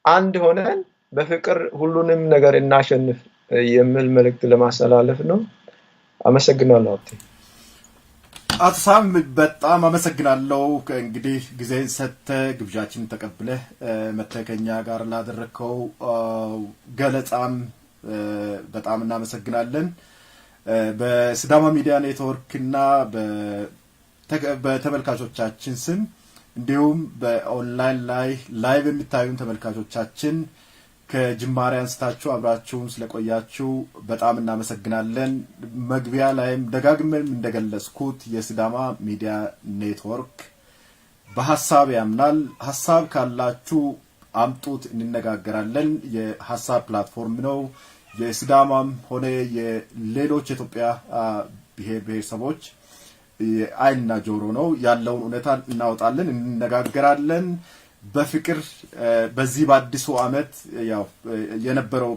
አንድ ሆነን በፍቅር ሁሉንም ነገር እናሸንፍ የሚል መልእክት ለማስተላለፍ ነው። አመሰግናለሁ።
አቶ ሳም በጣም አመሰግናለሁ። እንግዲህ ጊዜ ሰጥተ ግብዣችን ተቀብለህ መተከኛ ጋር ላደረከው ገለጻም በጣም እናመሰግናለን። በሲዳማ ሚዲያ ኔትወርክ እና በተመልካቾቻችን ስም እንዲሁም በኦንላይን ላይ ላይቭ የሚታዩን ተመልካቾቻችን ከጅማሬ አንስታችሁ አብራችሁን ስለቆያችሁ በጣም እናመሰግናለን። መግቢያ ላይም ደጋግመን እንደገለጽኩት የሲዳማ ሚዲያ ኔትወርክ በሐሳብ ያምናል። ሐሳብ ካላችሁ አምጡት፣ እንነጋገራለን። የሐሳብ ፕላትፎርም ነው። የሲዳማም ሆነ የሌሎች የኢትዮጵያ ብሔር ብሔረሰቦች አይንና ጆሮ ነው። ያለውን እውነታ እናወጣለን፣ እንነጋገራለን። በፍቅር በዚህ በአዲሱ ዓመት ያው የነበረው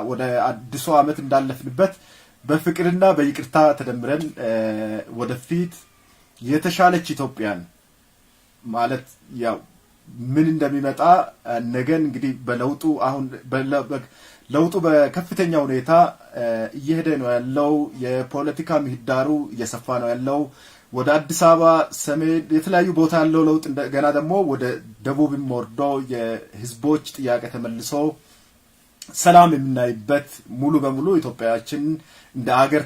ወደ አዲሱ ዓመት እንዳለፍንበት በፍቅርና በይቅርታ ተደምረን ወደፊት የተሻለች ኢትዮጵያን ማለት ያው ምን እንደሚመጣ ነገን እንግዲህ በለውጡ አሁን ለውጡ በከፍተኛ ሁኔታ እየሄደ ነው ያለው። የፖለቲካ ምህዳሩ እየሰፋ ነው ያለው። ወደ አዲስ አበባ ሰሜን የተለያዩ ቦታ ያለው ለውጥ እንደገና ደግሞ ወደ ደቡብም ወርዶ የህዝቦች ጥያቄ ተመልሶ ሰላም የምናይበት ሙሉ በሙሉ ኢትዮጵያችን እንደ ሀገር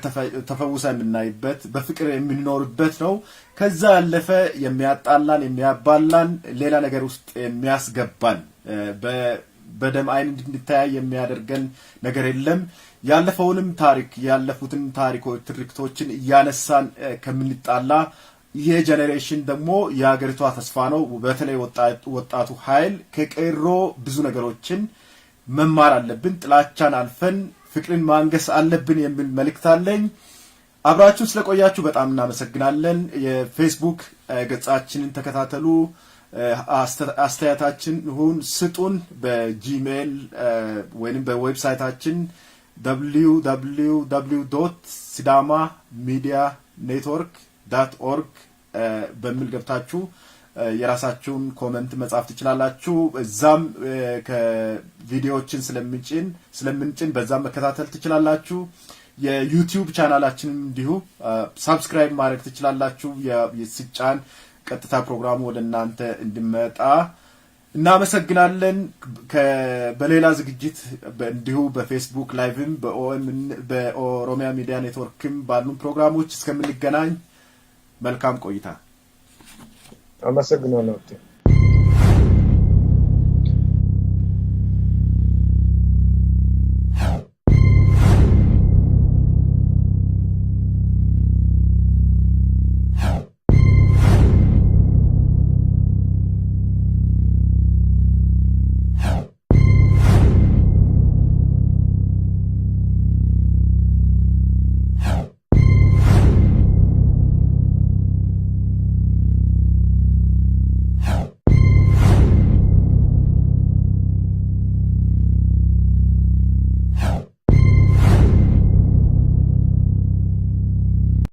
ተፈውሳ የምናይበት በፍቅር የምንኖርበት ነው። ከዛ ያለፈ የሚያጣላን የሚያባላን ሌላ ነገር ውስጥ የሚያስገባን በደም አይን እንድንተያይ የሚያደርገን ነገር የለም። ያለፈውንም ታሪክ ያለፉትን ታሪኮች ትርክቶችን እያነሳን ከምንጣላ ይሄ ጄኔሬሽን ደግሞ የሀገሪቷ ተስፋ ነው። በተለይ ወጣቱ ኃይል ከቀሮ ብዙ ነገሮችን መማር አለብን። ጥላቻን አልፈን ፍቅርን ማንገስ አለብን የሚል መልእክት አለኝ። አብራችሁ ስለቆያችሁ በጣም እናመሰግናለን። የፌስቡክ ገጻችንን ተከታተሉ። አስተያየታችን ሁን ስጡን። በጂሜል ወይንም በዌብሳይታችን www.sidamamedianetwork.org በሚል ገብታችሁ የራሳችሁን ኮሜንት መጻፍ ትችላላችሁ። እዛም ከቪዲዮዎችን ስለምንጭን በዛም መከታተል ትችላላችሁ። የዩቲዩብ ቻናላችንን እንዲሁ ሰብስክራይብ ማድረግ ትችላላችሁ። የስጫን ቀጥታ ፕሮግራሙ ወደ እናንተ እንዲመጣ እናመሰግናለን። በሌላ ዝግጅት እንዲሁ በፌስቡክ ላይቭም በኦሮሚያ ሚዲያ ኔትወርክም ባሉ ፕሮግራሞች እስከምንገናኝ መልካም ቆይታ።
አመሰግናለሁ።